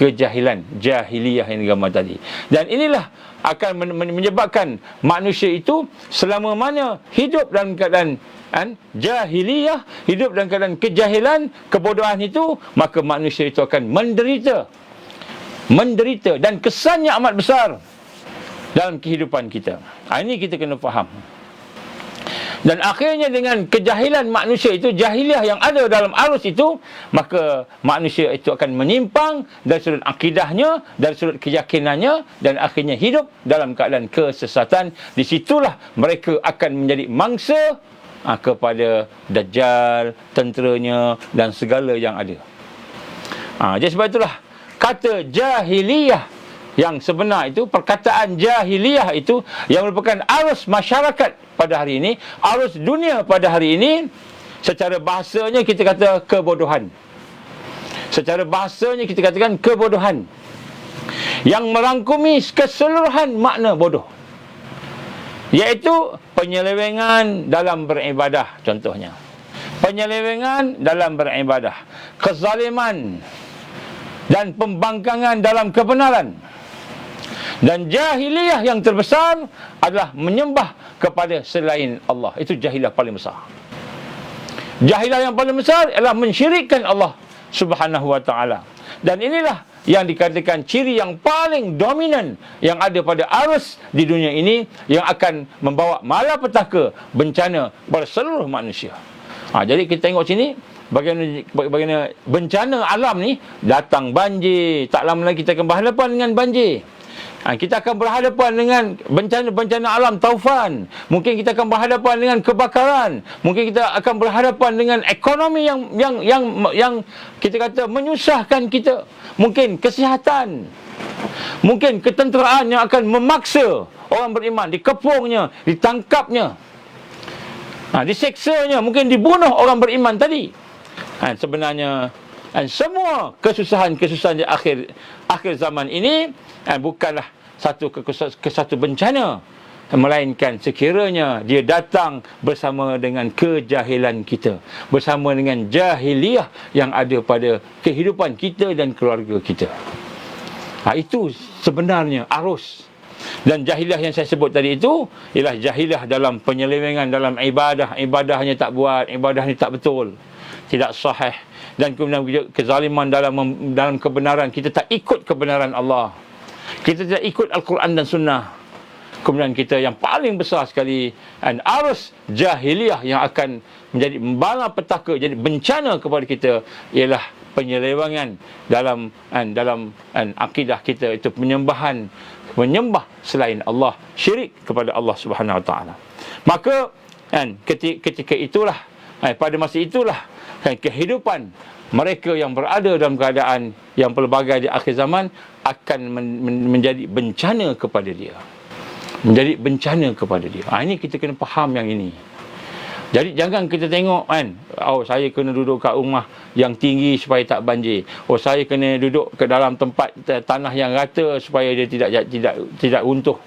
kejahilan, jahiliyah yang digambar tadi. Dan inilah akan menyebabkan manusia itu selama mana hidup dalam keadaan jahiliyah, hidup dalam keadaan kejahilan, kebodohan itu, maka manusia itu akan menderita dan kesannya amat besar dalam kehidupan kita. Ini kita kena faham. Dan akhirnya dengan kejahilan manusia itu, jahiliah yang ada dalam arus itu, maka manusia itu akan menyimpang dari sudut akidahnya, dari sudut keyakinannya, dan akhirnya hidup dalam keadaan kesesatan. Di situlah mereka akan menjadi mangsa kepada Dajjal, tenteranya dan segala yang ada. Jadi sebab itulah kata jahiliyah yang sebenar itu, perkataan jahiliyah itu yang merupakan arus masyarakat pada hari ini, arus dunia pada hari ini, secara bahasanya kita kata kebodohan. Secara bahasanya kita katakan kebodohan yang merangkumi keseluruhan makna bodoh, iaitu penyelewengan dalam beribadah. Contohnya penyelewengan dalam beribadah, kezaliman dan pembangkangan dalam kebenaran. Dan jahiliyah yang terbesar adalah menyembah kepada selain Allah. Itu jahiliyah paling besar. Jahiliyah yang paling besar adalah mensyirikkan Allah Subhanahu Wa Taala. Dan inilah yang dikatakan ciri yang paling dominan yang ada pada arus di dunia ini, yang akan membawa malapetaka, bencana kepada seluruh manusia. Jadi kita tengok sini bagaimana bencana alam ni, datang banjir, tak lama lagi kita akan berhadapan dengan banjir. Kita akan berhadapan dengan bencana alam taufan. Mungkin kita akan berhadapan dengan kebakaran. Mungkin kita akan berhadapan dengan ekonomi yang kita kata menyusahkan kita. Mungkin kesihatan. Mungkin ketenteraan yang akan memaksa orang beriman, dikepungnya, ditangkapnya, diseksanya, mungkin dibunuh orang beriman tadi. Sebenarnya semua kesusahan-kesusahan di akhir zaman ini bukanlah satu bencana, melainkan sekiranya dia datang bersama dengan kejahilan kita, bersama dengan jahiliyah yang ada pada kehidupan kita dan keluarga kita. Itu sebenarnya arus. Dan jahiliah yang saya sebut tadi itu ialah jahiliah dalam penyelewengan dalam ibadah. Ibadahnya tak buat, ibadahnya tak betul, tidak sahih. Dan kemudian kezaliman dalam kebenaran. Kita tak ikut kebenaran Allah, kita tidak ikut Al-Quran dan Sunnah. Kemudian kita yang paling besar sekali, arus jahiliah yang akan menjadi malapetaka, jadi bencana kepada kita, ialah penyelewengan dalam akidah kita, itu menyembah selain Allah, syirik kepada Allah Subhanahu Wa Taala. Maka ketika itulah, pada masa itulah kehidupan mereka yang berada dalam keadaan yang pelbagai di akhir zaman akan menjadi bencana kepada dia. Menjadi bencana kepada dia. Ini kita kena faham yang ini. Jadi jangan kita tengok saya kena duduk kat rumah yang tinggi supaya tak banjir. Saya kena duduk ke dalam tempat tanah yang rata supaya dia tidak runtuh.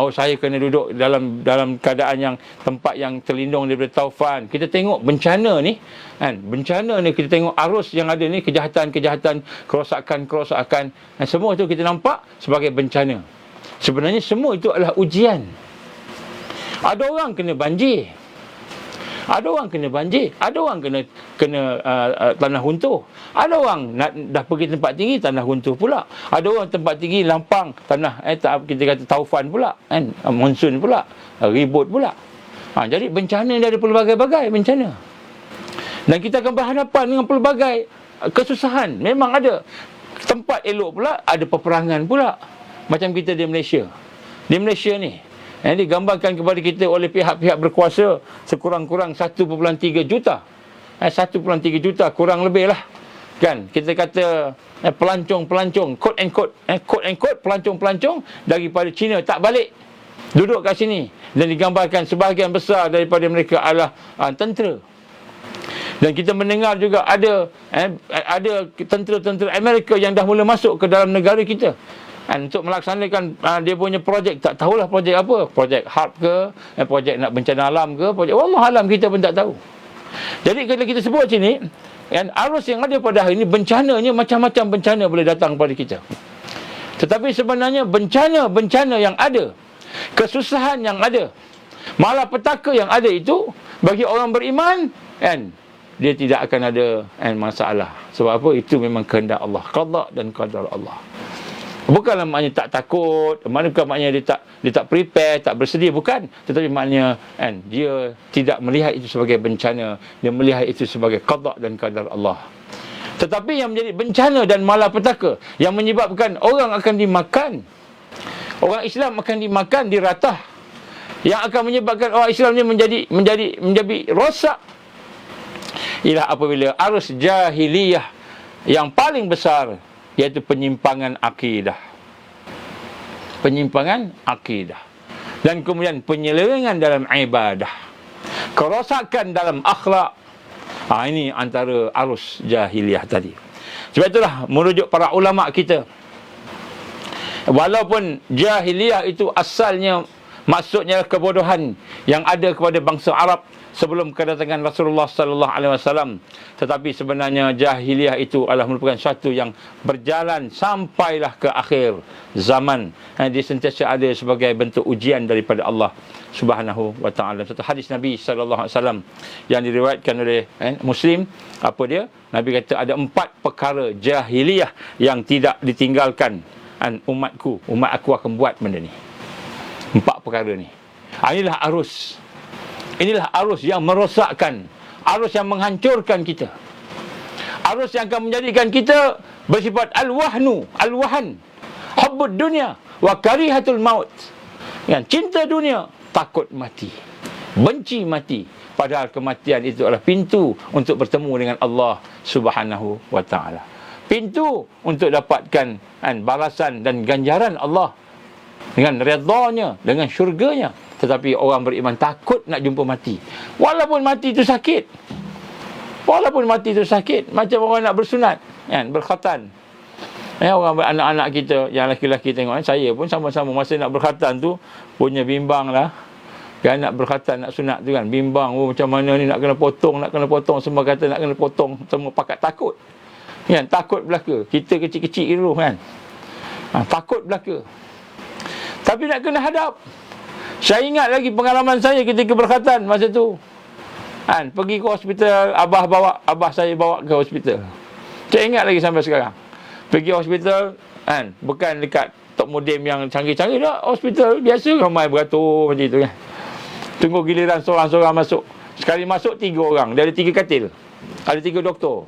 Saya kena duduk dalam keadaan yang tempat yang terlindung daripada taufan. Kita tengok bencana ni, bencana ni kita tengok arus yang ada ni, kejahatan, kerosakan, semua tu kita nampak sebagai bencana. Sebenarnya semua itu adalah ujian. Ada orang kena banjir, ada orang kena tanah runtuh, ada orang dah pergi tempat tinggi, tanah runtuh pula, ada orang tempat tinggi lampang, tanah kita kata taufan pula, monsun pula, ribut pula. Jadi bencana ni ada pelbagai-bagai bencana, dan kita akan berhadapan dengan pelbagai kesusahan. Memang ada tempat elok pula, ada peperangan pula. Macam kita di Malaysia. Di Malaysia ni digambarkan kepada kita oleh pihak-pihak berkuasa sekurang-kurang 1.3 juta. 1.3 juta kurang lebih lah. Kan? Kita kata pelancong, quote and quote, pelancong daripada China tak balik, duduk kat sini. Dan digambarkan sebahagian besar daripada mereka adalah tentera. Dan kita mendengar juga ada tentera-tentera Amerika yang dah mula masuk ke dalam negara kita. Untuk melaksanakan dia punya projek, tak tahulah projek apa, projek HARP ke, projek nak bencana alam ke, projek wallah alam, kita pun tak tahu. Jadi kalau kita sebut sini, arus yang ada pada hari ini, bencananya macam-macam bencana boleh datang kepada kita. Tetapi sebenarnya bencana yang ada, kesusahan yang ada, malapetaka yang ada itu, bagi orang beriman, dia tidak akan ada masalah. Sebab apa? Itu memang kehendak Allah, qada dan qadar Allah. Bukanlah maknanya tak takut, bukan maknanya dia tak prepare, tak bersedia, bukan. Tetapi maknanya dia tidak melihat itu sebagai bencana, dia melihat itu sebagai qada dan qadar Allah. Tetapi yang menjadi bencana dan malapetaka yang menyebabkan orang akan dimakan, orang Islam akan dimakan, diratah, yang akan menyebabkan orang Islam ni menjadi rosak, ialah apabila arus jahiliyah yang paling besar, iaitu penyimpangan akidah. Dan kemudian penyelewengan dalam ibadah, kerosakan dalam akhlak. Ini antara arus jahiliyah tadi. Sebab itulah merujuk para ulama kita, walaupun jahiliyah itu asalnya maksudnya kebodohan yang ada kepada bangsa Arab sebelum kedatangan Rasulullah sallallahu alaihi wasallam, tetapi sebenarnya jahiliyah itu adalah merupakan satu yang berjalan sampailah ke akhir zaman. Dia sentiasa ada sebagai bentuk ujian daripada Allah Subhanahu wa taala. Satu hadis Nabi sallallahu alaihi wasallam yang diriwayatkan oleh Muslim, apa dia? Nabi kata ada 4 perkara jahiliyah yang tidak ditinggalkan umat aku akan buat benda ni. 4 perkara ni. Inilah arus yang merosakkan, arus yang menghancurkan kita, arus yang akan menjadikan kita bersifat alwahan, hubbud dunya wa karihatul maut. Cinta dunia, takut mati, benci mati. Padahal kematian itu adalah pintu untuk bertemu dengan Allah Subhanahu wa taala. Pintu untuk dapatkan balasan dan ganjaran Allah dengan redha-Nya, dengan syurganya. Tetapi orang beriman takut nak jumpa mati. Walaupun mati itu sakit. Macam orang nak bersunat, berkhatan. Orang anak-anak kita yang lelaki-lelaki tengok, saya pun sama-sama masa nak berkhatan tu punya bimbang lah. Nak berkhatan, nak sunat tu kan, bimbang. Macam mana ni nak kena potong. Semua kata nak kena potong. Semua pakat takut. Takut belaka. Kita kecil-kecil dulu kan. Takut belaka. Tapi nak kena hadap. Saya ingat lagi pengalaman saya ketika berkhatan masa tu. Pergi ke hospital, abah saya bawa ke hospital. Saya ingat lagi sampai sekarang. Pergi hospital, bukan dekat top modem yang canggih-canggih dah. Hospital biasa ramai beratur macam itu kan. Tunggu giliran seorang-seorang masuk. Sekali masuk 3 orang. Dia ada 3 katil. Ada 3 doktor.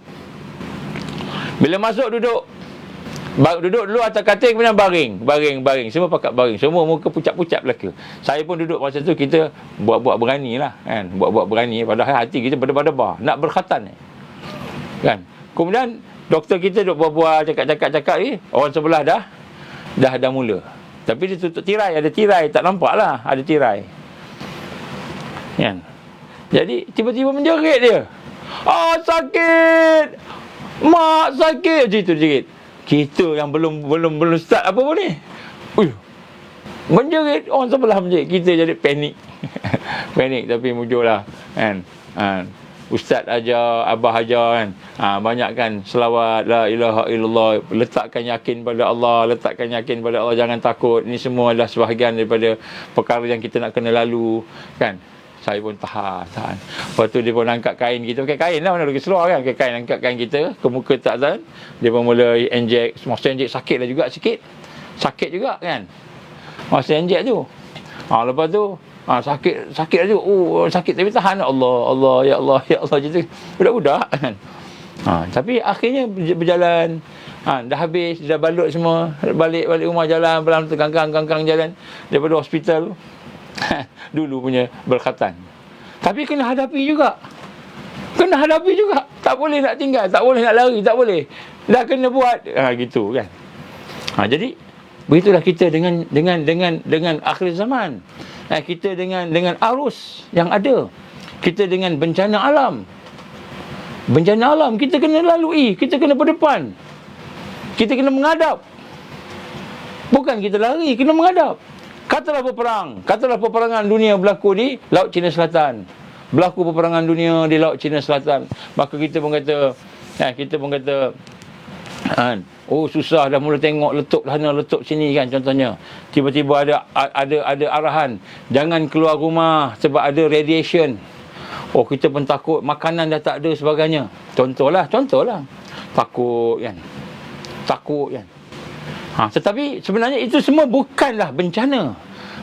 Bila masuk duduk dulu atas katil, kemudian baring. Semua pakat baring. Semua muka pucat-pucat belaka. Saya pun duduk masa tu, kita buat-buat berani lah kan. Buat-buat berani. Padahal hati kita berdebar-debar. Nak berkhatan kan. Kemudian doktor kita duduk buat-buat, cakap-cakap ni. Orang sebelah dah mula. Tapi dia tutup tirai. Ada tirai. Tak nampak lah. Ada tirai. Kan. Jadi tiba-tiba menjerit dia. Sakit. Mak sakit. Macam itu jerit. Kita yang belum start apa pun ni. Menjerit, orang sebelah menjerit. Kita jadi panik. Panik tapi mujurlah kan. Ustaz ajar, abah ajar kan. Banyakkan selawat la ilaha illallah, letakkan yakin pada Allah, jangan takut. Ini semua adalah sebahagian daripada perkara yang kita nak kena lalu kan. Saya pun tahan. Lepas tu dia pun angkat kain kita. Pakai kain lah, mana lagi seluar kan. Pakai kain, angkat kain kita ke muka tak tahan. Dia pun mula injek. Masa injek sakit lah juga sikit. Sakit juga kan. Masa injek tu. Lepas tu sakit lah juga. Sakit tapi tahan. Allah ya Allah macam tu. Budak-budak kan. Tapi akhirnya berjalan. Dah habis, dah balut semua. Balik rumah jalan, pelan terkangkang jalan daripada hospital. Dulu punya berkhatan. Tapi kena hadapi juga. Tak boleh nak tinggal, tak boleh nak lari, tak boleh. Dah kena buat. Gitu kan. Jadi begitulah kita dengan akhir zaman. Kita dengan arus yang ada. Kita dengan bencana alam. Kita kena lalui, kita kena berdepan. Kita kena menghadap. Bukan kita lari, kena menghadap. Katalah peperangan dunia berlaku di Laut Cina Selatan. Di Laut Cina Selatan. Maka kita pun kata, susah dah mula tengok letup sana, letup sini kan contohnya. Tiba-tiba ada arahan, jangan keluar rumah sebab ada radiation. Kita pun takut, makanan dah tak ada sebagainya. Contohlah. Takut kan. Tetapi sebenarnya itu semua bukanlah bencana.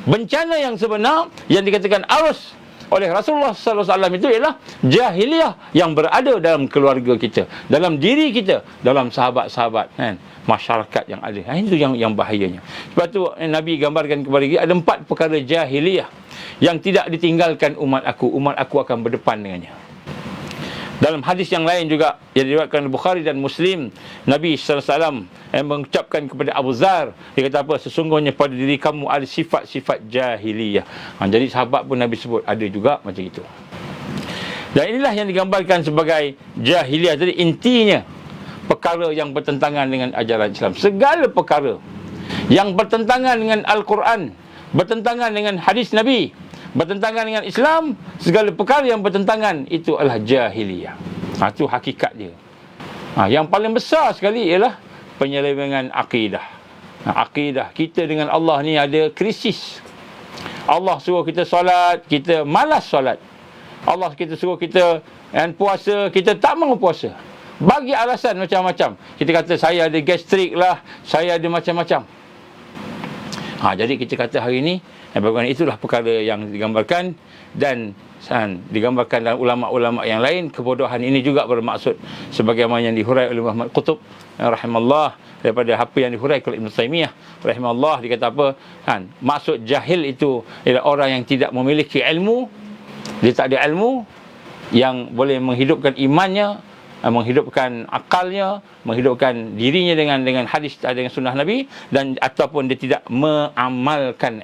Bencana yang sebenar yang dikatakan arus oleh Rasulullah sallallahu alaihi wasallam itu ialah jahiliyah yang berada dalam keluarga kita, dalam diri kita, dalam sahabat-sahabat kan, masyarakat yang ada. Itu yang bahayanya. Sebab tu Nabi gambarkan kepada kita ada 4 perkara jahiliyah yang tidak ditinggalkan umat aku akan berdepan dengannya. Dalam hadis yang lain juga yang diriwayatkan Bukhari dan Muslim, Nabi sallallahu alaihi wasallam mengucapkan kepada Abu Dzar, dia kata apa? Sesungguhnya pada diri kamu ada sifat-sifat jahiliyah. Jadi sahabat pun Nabi sebut ada juga macam itu. Dan inilah yang digambarkan sebagai jahiliyah. Jadi intinya perkara yang bertentangan dengan ajaran Islam. Segala perkara yang bertentangan dengan Al-Quran, bertentangan dengan hadis Nabi, bertentangan dengan Islam, segala perkara yang bertentangan itu adalah jahiliyah. Itu hakikat dia. Yang paling besar sekali ialah penyelewengan akidah. Akidah kita dengan Allah ni ada krisis. Allah suruh kita solat, kita malas solat. Allah kita suruh kita puasa, kita tak mahu puasa. Bagi alasan macam-macam. Kita kata saya ada gastrik lah, saya ada macam-macam. Jadi kita kata hari ini bagaimana itulah perkara yang digambarkan dan digambarkan dalam ulama-ulama yang lain. Kebodohan ini juga bermaksud sebagaimana yang dihuraikan oleh Muhammad Qutb rahimahullah daripada apa yang dihuraikan oleh Ibn Taymiyah rahimahullah. Dia kata apa? Maksud jahil itu ialah orang yang tidak memiliki ilmu. Dia tak ada ilmu yang boleh menghidupkan imannya, menghidupkan akalnya, menghidupkan dirinya dengan hadis, dengan sunnah Nabi, dan ataupun dia tidak mengamalkan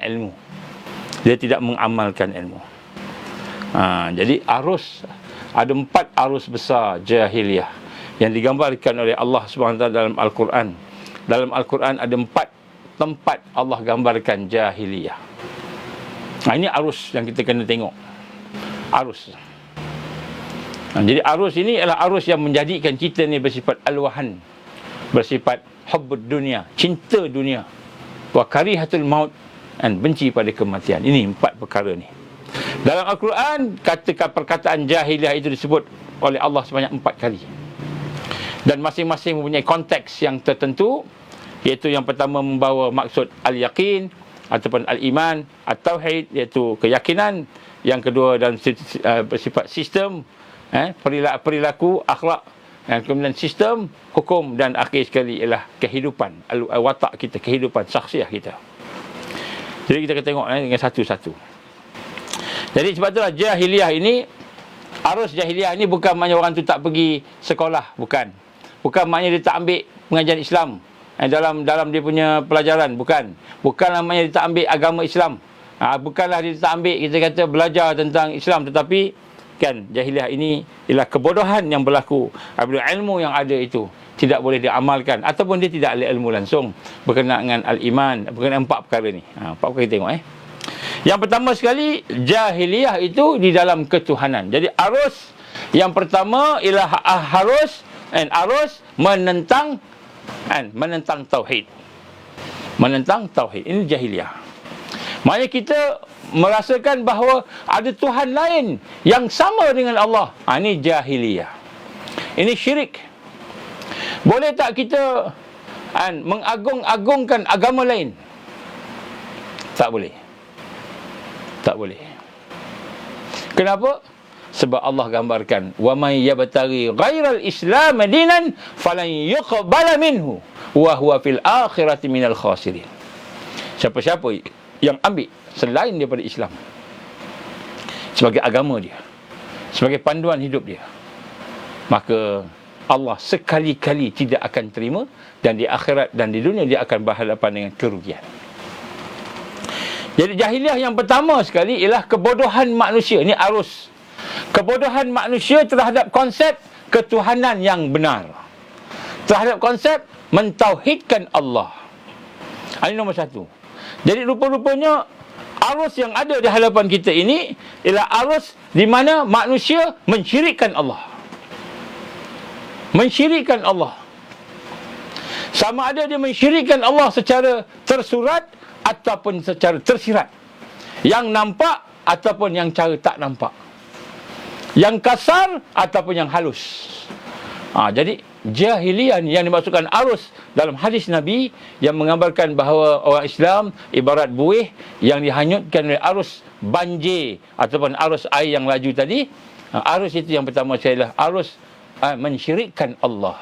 ilmu. Jadi arus, ada 4 arus besar jahiliyah yang digambarkan oleh Allah SWT dalam Al-Quran. Dalam Al-Quran ada 4 tempat Allah gambarkan jahiliyah. Ini arus yang kita kena tengok. Arus. Jadi arus ini adalah arus yang menjadikan kita ni bersifat alwahan, bersifat hubbud dunia, cinta dunia, wa karihatul maut, benci pada kematian. Ini 4 perkara ni. Dalam Al-Quran, perkataan jahiliyah itu disebut oleh Allah sebanyak 4 kali. Dan masing-masing mempunyai konteks yang tertentu, iaitu yang pertama membawa maksud al-yaqin ataupun al-iman, at-tauhid, iaitu keyakinan. Yang kedua dalam bersifat sistem, perilaku, akhlak. Dan kemudian sistem, hukum, dan akhir sekali ialah kehidupan, watak kita, kehidupan syakhsiah kita. Jadi kita akan tengok dengan satu-satu. Jadi sebab itulah jahiliyah ini, arus jahiliyah ini bukan maknanya orang tu tak pergi sekolah, bukan. Bukan maknanya dia tak ambil pengajian Islam dalam dia punya pelajaran, bukan. Bukanlah maknanya dia tak ambil agama Islam. Bukanlah dia tak ambil, kita kata, belajar tentang Islam, tetapi kan jahiliyah ini ialah kebodohan yang berlaku apabila ilmu yang ada itu tidak boleh diamalkan ataupun dia tidak ada ilmu langsung berkenaan dengan al-iman, berkenaan 4 perkara ni. 4 perkara kita tengok. Yang pertama sekali, jahiliyah itu di dalam ketuhanan. Jadi arus yang pertama ialah arus menentang tauhid. Menentang tauhid. Ini jahiliyah. Maknanya kita merasakan bahawa ada Tuhan lain yang sama dengan Allah. Ini jahiliyah. Ini syirik. Boleh tak kita mengagung-agungkan agama lain? Tak boleh. Tak boleh. Kenapa? Sebab Allah gambarkan, wa may yabtaghi ghairal islam dinan falan yuqbala minhu wa huwa fil akhirati minal khasirin. Siapa-siapa yang ambil selain daripada Islam sebagai agama dia, sebagai panduan hidup dia, maka Allah sekali-kali tidak akan terima, dan di akhirat dan di dunia dia akan berhadapan dengan kerugian. Jadi jahiliyah yang pertama sekali ialah kebodohan manusia. Ini arus kebodohan manusia terhadap konsep ketuhanan yang benar, terhadap konsep mentauhidkan Allah. Ini nombor 1. Jadi rupa-rupanya arus yang ada di hadapan kita ini ialah arus di mana manusia mensyirikkan Allah. Mensyirikkan Allah. Sama ada dia mensyirikkan Allah secara tersurat ataupun secara tersirat. Yang nampak ataupun yang cara tak nampak. Yang kasar ataupun yang halus. Jadi jahiliyah yang dimaksudkan arus dalam hadis Nabi yang menggambarkan bahawa orang Islam ibarat buih yang dihanyutkan oleh arus banjir ataupun arus air yang laju tadi. Arus itu yang pertama adalah arus mensyirikkan Allah.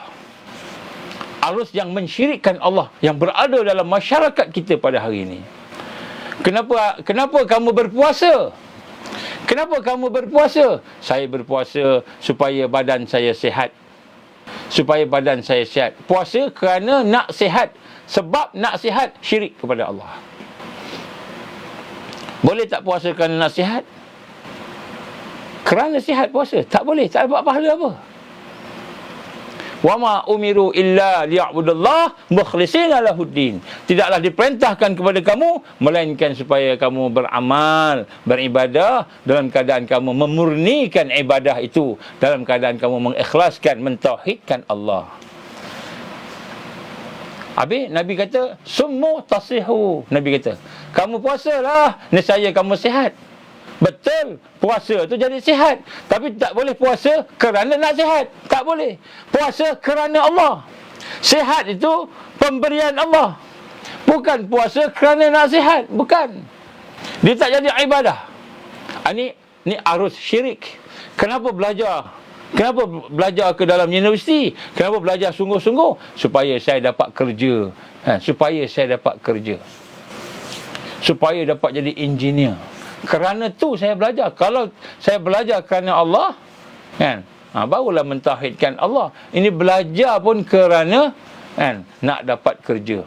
Arus yang mensyirikkan Allah yang berada dalam masyarakat kita pada hari ini. Kenapa kamu berpuasa? Kenapa kamu berpuasa? Saya berpuasa supaya badan saya sihat. Supaya badan saya sihat. Puasa kerana nak sihat. Sebab nak sihat, syirik kepada Allah. Boleh tak puasa kerana nak sihat? Kerana sihat puasa? Tak boleh. Tak dapat pahala apa. وَمَا أُمِرُوا إِلَّا لِيَعْبُدُ اللَّهَ مُخْلِصِينَ لَهُ الدِّينَ. Tidaklah diperintahkan kepada kamu melainkan supaya kamu beramal, beribadah dalam keadaan kamu memurnikan ibadah itu, dalam keadaan kamu mengikhlaskan, mentauhidkan Allah. Habis Nabi kata, summu tasihu. Nabi kata, kamu puasalah, nescaya kamu sihat. Betul, puasa tu jadi sihat. Tapi tak boleh puasa kerana nak sihat. Tak boleh. Puasa kerana Allah. Sihat itu pemberian Allah. Bukan puasa kerana nak sihat. Bukan. Dia tak jadi ibadah. Ini arus syirik. Kenapa belajar? Kenapa belajar ke dalam universiti? Kenapa belajar sungguh-sungguh? Supaya saya dapat kerja. Supaya saya dapat kerja. Supaya dapat jadi engineer. Kerana tu saya belajar. Kalau saya belajar kerana Allah, kan, barulah mentauhidkan Allah. Ini belajar pun kerana nak dapat kerja.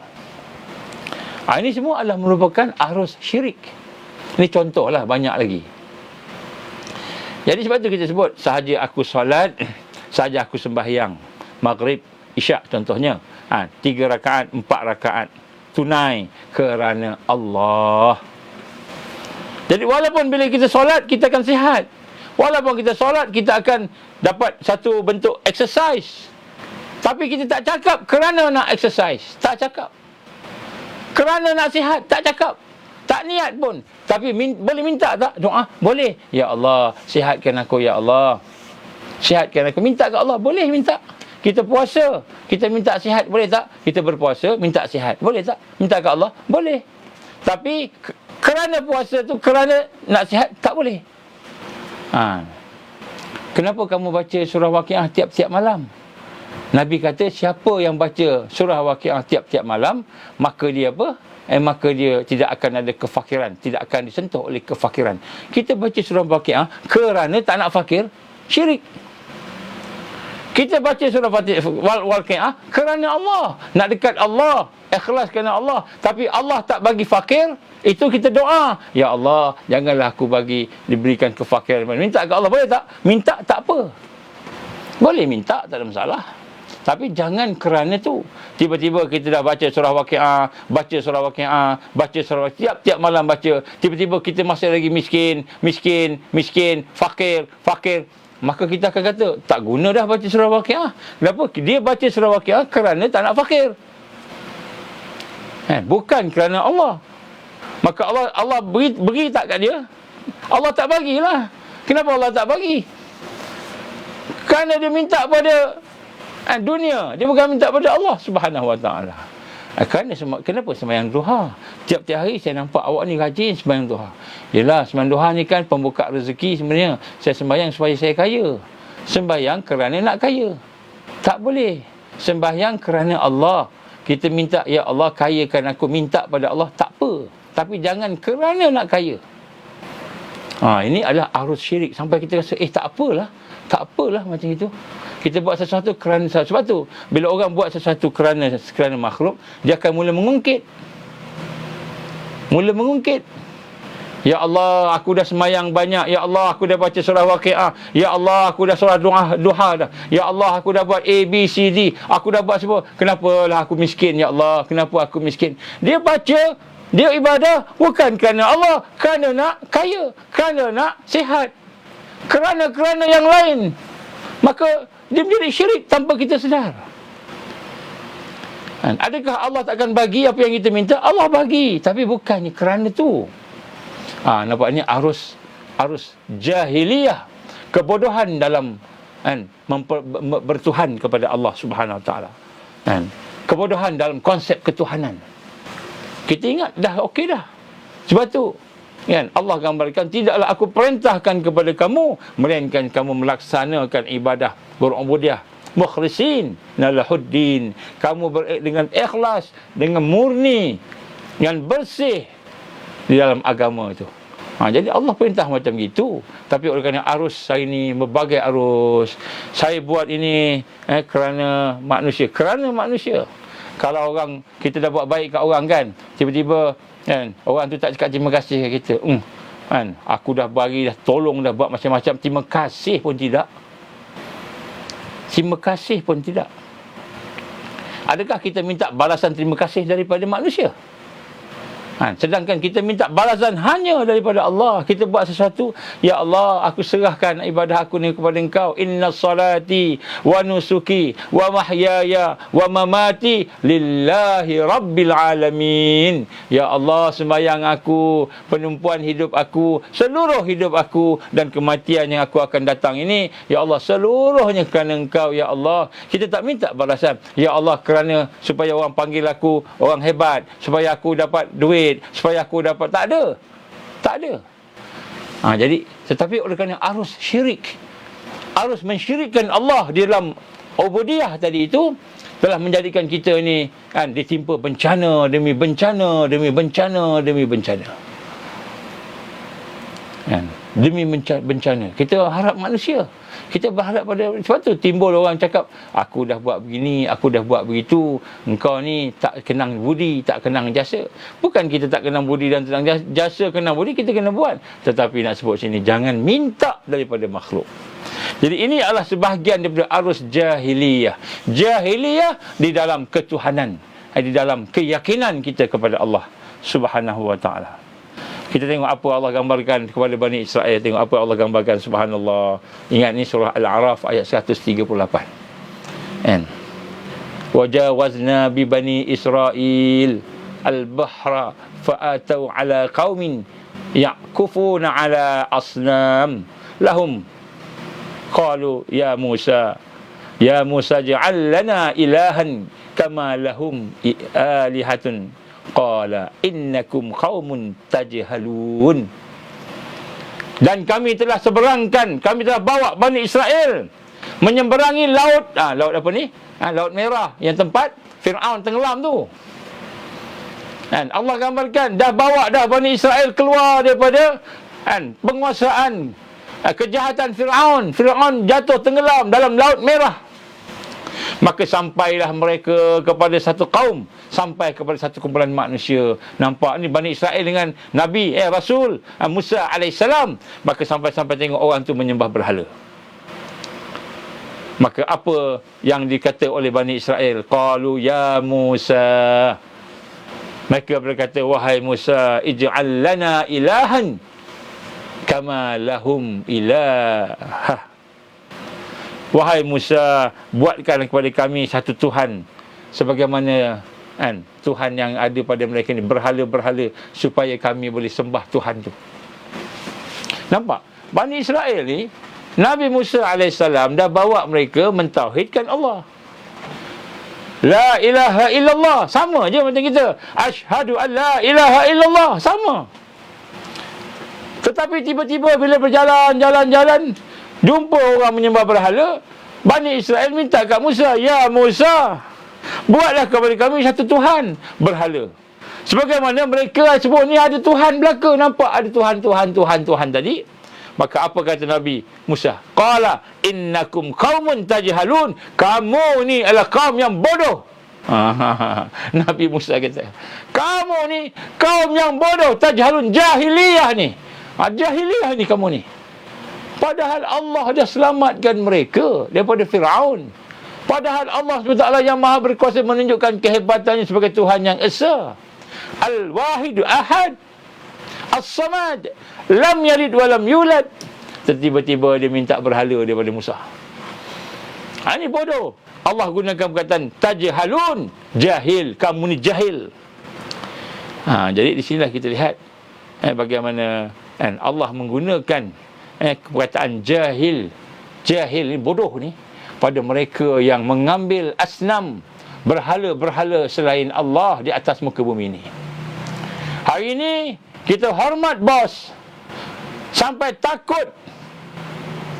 Ini semua adalah merupakan arus syirik. Ini contohlah, banyak lagi. Jadi sebab tu kita sebut, sahaja aku solat, sahaja aku sembahyang maghrib, isyak contohnya, 3 rakaat, 4 rakaat, tunai kerana Allah. Jadi walaupun bila kita solat, kita akan sihat. Walaupun kita solat, kita akan dapat satu bentuk exercise. Tapi kita tak cakap kerana nak exercise. Tak cakap. Kerana nak sihat, tak cakap. Tak niat pun. Tapi boleh minta tak doa? Boleh. Ya Allah, sihatkan aku ya Allah. Sihatkan aku. Minta ke Allah, boleh minta. Kita puasa, kita minta sihat, boleh tak? Kita berpuasa, minta sihat, boleh tak? Minta ke Allah, boleh. Tapi kerana puasa tu, kerana nak sihat, tak boleh. Kenapa kamu baca surah Waqiah tiap-tiap malam? Nabi kata, siapa yang baca surah Waqiah tiap-tiap malam, maka dia apa? Maka dia tidak akan ada kefakiran, tidak akan disentuh oleh kefakiran. Kita baca surah Waqiah kerana tak nak fakir, syirik. Kita baca surah Waqiah kerana Allah, nak dekat Allah, ikhlas kerana Allah. Tapi Allah tak bagi fakir, itu kita doa, ya Allah, janganlah aku bagi diberikan kefakiran. Minta ke Allah, boleh tak? Minta tak apa, boleh minta, tak ada masalah. Tapi jangan kerana tu tiba-tiba kita dah baca surah Waqiah, baca surah Waqiah, baca surah tiap-tiap malam baca, tiba-tiba kita masih lagi miskin, fakir. Maka kita akan kata, tak guna dah baca surah Waqiah. Kenapa? Dia baca surah Waqiah kerana tak nak fakir, bukan kerana Allah. Maka Allah beri tak kat dia? Allah tak bagilah. Kenapa Allah tak bagi? Kerana dia minta pada dunia, dia bukan minta pada Allah Subhanahu Wa Taala. Kenapa sembahyang duha? Tiap-tiap hari saya nampak awak ni rajin sembahyang duha. Yelah, sembahyang duha ni kan pembuka rezeki sebenarnya. Saya sembahyang supaya saya kaya. Sembahyang kerana nak kaya, tak boleh. Sembahyang kerana Allah. Kita minta, ya Allah kayakan aku, minta pada Allah, tak apa. Tapi jangan kerana nak kaya. Ini adalah arus syirik. Sampai kita rasa, tak apalah macam itu. Kita buat sesuatu kerana sebab tu bila orang buat sesuatu kerana makhluk, dia akan mula mengungkit. Ya Allah, aku dah semayang banyak. Ya Allah, aku dah baca surah Waqiah. Ya Allah, aku dah surah duha dah. Ya Allah, aku dah buat A, B, C, D. Aku dah buat semua. Kenapalah aku miskin, ya Allah? Kenapa aku miskin? Dia baca, dia ibadah bukan kerana Allah, kerana nak kaya, kerana nak sihat, kerana yang lain. Maka dia menjadi syirik tanpa kita sedar. Adakah Allah takkan bagi apa yang kita minta? Allah bagi, tapi bukannya kerana tu. Nampak ni arus jahiliyah, kebodohan dalam bertuhan kepada Allah Subhanahu Wa Taala. Kebodohan dalam konsep ketuhanan. Kita ingat dah okey dah. Sebab tu Allah gambarkan, tidaklah aku perintahkan kepada kamu melainkan kamu melaksanakan ibadah berubudiyah mukhlisin lahuddin. Kamu dengan ikhlas, dengan murni, dengan bersih di dalam agama itu. Jadi Allah perintah macam gitu. Tapi oleh kerana arus hari ini, berbagai arus, saya buat ini kerana manusia. Kalau kita dah buat baik kat orang kan, tiba-tiba orang tu tak cakap terima kasih kat kita. Aku dah bagi, dah tolong, dah buat macam-macam, terima kasih pun tidak. Adakah kita minta balasan terima kasih daripada manusia? Sedangkan kita minta balasan hanya daripada Allah. Kita buat sesuatu, ya Allah, aku serahkan ibadah aku ni kepada Engkau. Inna salati wa nusuki wa mahyaya wa mamati lillahi rabbil alamin. Ya Allah, sembahyang aku, penumpuan hidup aku, seluruh hidup aku dan kematian yang aku akan datang ini, ya Allah, seluruhnya kerana Engkau, ya Allah. Kita tak minta balasan, ya Allah, kerana supaya orang panggil aku orang hebat, supaya aku dapat duit, supaya aku dapat. Tak ada. Jadi, tetapi oleh kerana arus syirik, arus mensyirikkan Allah di dalam ubudiyah tadi itu, telah menjadikan kita ni ditimpa bencana demi bencana. Kita harap manusia, kita berharap pada, sebab tu timbul orang cakap, aku dah buat begini, aku dah buat begitu, engkau ni tak kenang budi, tak kenang jasa. Bukan kita tak kenang budi dan kenang jasa, kenang budi kita kena buat. Tetapi nak sebut sini, jangan minta daripada makhluk. Jadi ini adalah sebahagian daripada arus jahiliyah di dalam ketuhanan, di dalam keyakinan kita kepada Allah Subhanahu Wa Taala. Kita tengok apa Allah gambarkan kepada Bani Israel. Tengok apa Allah gambarkan, subhanallah. Ingat ni surah Al-A'raf ayat 138. Wajawazna bi Bani Israel al-bahra fa'atau ala qaumin ya'kufuna ala asnam lahum qalu ya Musa ja'al lana ilahan kama lahum alihatun qala innakum qaumun tajhalun. Dan kami telah seberangkan, kami telah bawa Bani Israel menyeberangi laut. Laut apa ni? Laut Merah, yang tempat Fir'aun tenggelam tu. Dan Allah gambarkan, dah bawa dah Bani Israel keluar daripada penguasaan kejahatan Fir'aun. Fir'aun jatuh tenggelam dalam Laut Merah. Maka sampailah mereka kepada satu kaum, sampai kepada satu kumpulan manusia. Nampak ni Bani Israel dengan Nabi Rasul Musa alaihissalam. Maka sampai tengok orang tu menyembah berhala. Maka apa yang dikata oleh Bani Israel? Qalu ya Musa, mereka berkata, wahai Musa, ij'al lana ilahan kama lahum ilah. Wahai Musa, buatkan kepada kami satu Tuhan sebagaimana Tuhan yang ada pada mereka ni, berhala-berhala, supaya kami boleh sembah Tuhan tu. Nampak? Bani Israel ni, Nabi Musa AS dah bawa mereka mentauhidkan Allah. La ilaha illallah, sama je macam kita. Asyhadu an la ilaha illallah, sama. Tetapi tiba-tiba bila berjalan, jumpa orang menyembah berhala, Bani Israel minta kat Musa, ya Musa, buatlah kepada kami satu Tuhan berhala. Sebagaimana mereka sebut ni ada Tuhan belaka, nampak ada Tuhan tadi. Maka apa kata Nabi Musa? Qala innakum qaumun tajhalun, kamu ni adalah kaum yang bodoh. Nabi Musa kata, kamu ni kaum yang bodoh, tajhalun, jahiliyah ni. Jahiliyah ni kamu ni. Padahal Allah dah selamatkan mereka daripada Fir'aun. Padahal Allah SWT yang maha berkuasa menunjukkan kehebatannya sebagai Tuhan yang Esa. Al-Wahidu Ahad, As-Samad, lam yalid wa lam yulad. Tiba-tiba dia minta berhala daripada Musa. Ini bodoh. Allah gunakan perkataan tajhalun, jahil, kamu ni jahil. Jadi di sinilah kita lihat bagaimana Allah menggunakan perkataan jahil ni, bodoh ni, pada mereka yang mengambil asnam, berhala-berhala selain Allah di atas muka bumi ni. Hari ini kita hormat bos sampai takut,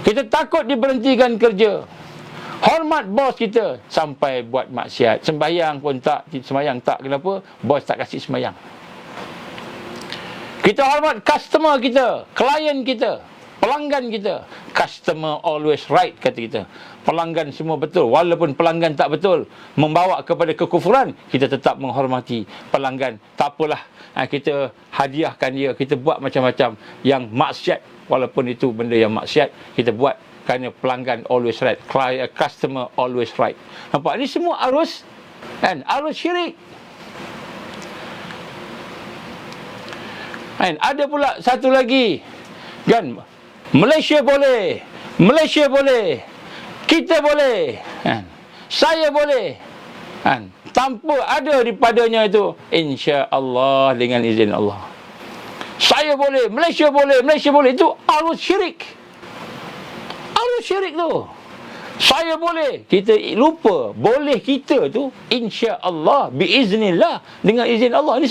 kita takut diberhentikan kerja. Hormat bos kita sampai buat maksiat. Sembahyang pun tak, sembahyang tak. Kenapa? Bos tak kasih sembahyang. Kita hormat customer kita, klien kita, pelanggan kita. Customer always right, kata kita. Pelanggan semua betul. Walaupun pelanggan tak betul, membawa kepada kekufuran, kita tetap menghormati pelanggan. Tak apalah, kita hadiahkan dia, kita buat macam-macam yang maksiat. Walaupun itu benda yang maksiat, kita buat kerana pelanggan always right, customer always right. Nampak? Ini semua arus syirik. Ada pula satu lagi, kan, Malaysia boleh, kita boleh, saya boleh, tanpa ada dipadanya itu insya-Allah, dengan izin Allah. Saya boleh, Malaysia boleh, itu arus syirik. Arus syirik tu. Saya boleh, kita lupa boleh kita tu insya-Allah, biiznillah, dengan izin Allah. Ini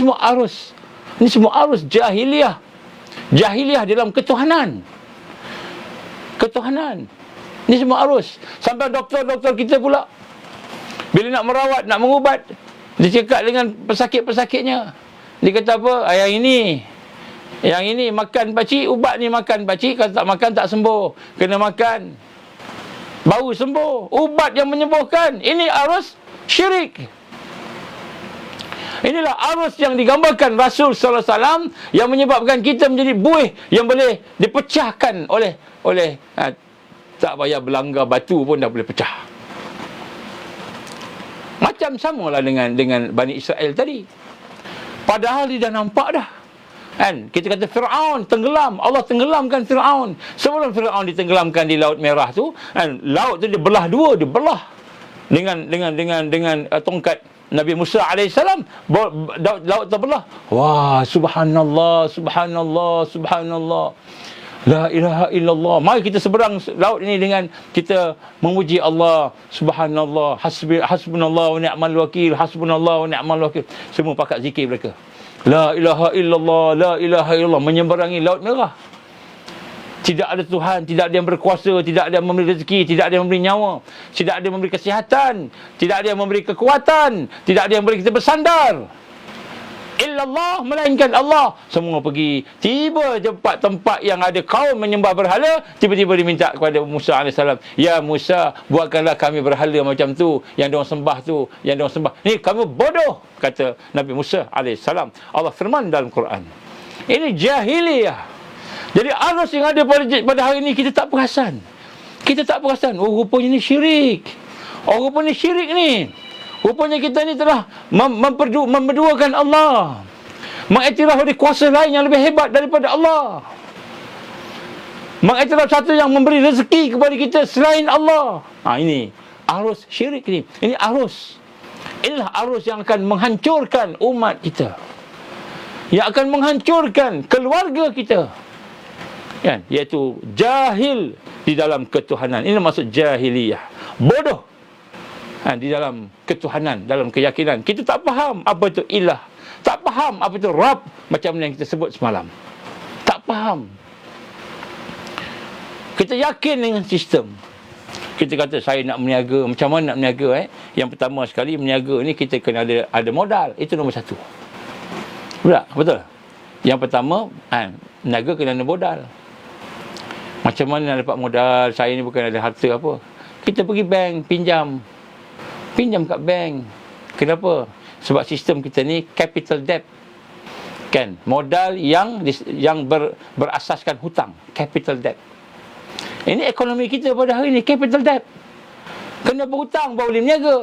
semua arus jahiliyah. Jahiliyah dalam ketuhanan. Ini semua arus. Sampai doktor-doktor kita pula, bila nak merawat, nak mengubat, dia cakap dengan pesakit-pesakitnya. Dia kata apa? Yang ini makan pakcik, ubat ni makan pakcik. Kalau tak makan tak sembuh. Kena makan, baru sembuh. Ubat yang menyembuhkan. Ini arus syirik. Inilah arus yang digambarkan Rasul sallallahu alaihi wasallam, yang menyebabkan kita menjadi buih yang boleh dipecahkan oleh tak payah berlanggar batu pun dah boleh pecah. Macam samalah dengan Bani Israel tadi. Padahal dia dah nampak dah. Kita kata Fir'aun tenggelam, Allah tenggelamkan Fir'aun. Sebelum Fir'aun ditenggelamkan di Laut Merah tu, laut tu dia belah dua, dengan tongkat Nabi Musa alaihissalam, laut terbelah. Wah, subhanallah, subhanallah, subhanallah. La ilaha illallah. Mari kita seberang laut ini dengan kita memuji Allah. Subhanallah, hasbunallah wa ni'mal wakil, hasbunallah wa ni'mal wakil. Semua pakat zikir mereka. La ilaha illallah, la ilaha illallah, menyeberangi laut merah. Tidak ada Tuhan, tidak ada yang berkuasa, tidak ada yang memberi rezeki, tidak ada yang memberi nyawa, tidak ada yang memberi kesihatan, tidak ada yang memberi kekuatan, tidak ada yang memberi kita bersandar. Illallah, melainkan Allah. Semua pergi. Tiba tempat yang ada kaum menyembah berhala, tiba-tiba diminta kepada Musa AS, ya Musa, buatkanlah kami berhala macam tu, yang diorang sembah tu, yang diorang sembah. Ni kamu bodoh, kata Nabi Musa AS. Allah firman dalam Quran. Ini jahiliyah. Jadi arus yang ada pada hari ini kita tak perasan. Kita tak perasan. Oh, rupanya ni syirik. Oh, rupanya syirik ni. Rupanya kita ni telah memperduakan Allah. Mengiktiraf ada kuasa lain yang lebih hebat daripada Allah. Mengiktiraf satu yang memberi rezeki kepada kita selain Allah. Ini arus syirik ni. Ini arus. Inilah arus yang akan menghancurkan umat kita. Yang akan menghancurkan keluarga kita. Kan? Iaitu jahil di dalam ketuhanan. Ini maksud jahiliyah. Bodoh di dalam ketuhanan, dalam keyakinan. Kita tak faham apa itu ilah. Tak faham apa itu Rabb, macam yang kita sebut semalam. Tak faham. Kita yakin dengan sistem. Kita kata saya nak berniaga. Macam mana nak berniaga? Yang pertama sekali, berniaga ni kita kena ada modal. Itu nombor satu. Betul? Yang pertama, berniaga kena ada modal. Macam mana nak dapat modal? Saya ni bukan ada harta apa. Kita pergi bank, pinjam kat bank. Kenapa? Sebab sistem kita ni capital debt. Kan? Modal yang berasaskan hutang. Capital debt. Ini ekonomi kita pada hari ni, capital debt. Kena berhutang baru boleh berniaga.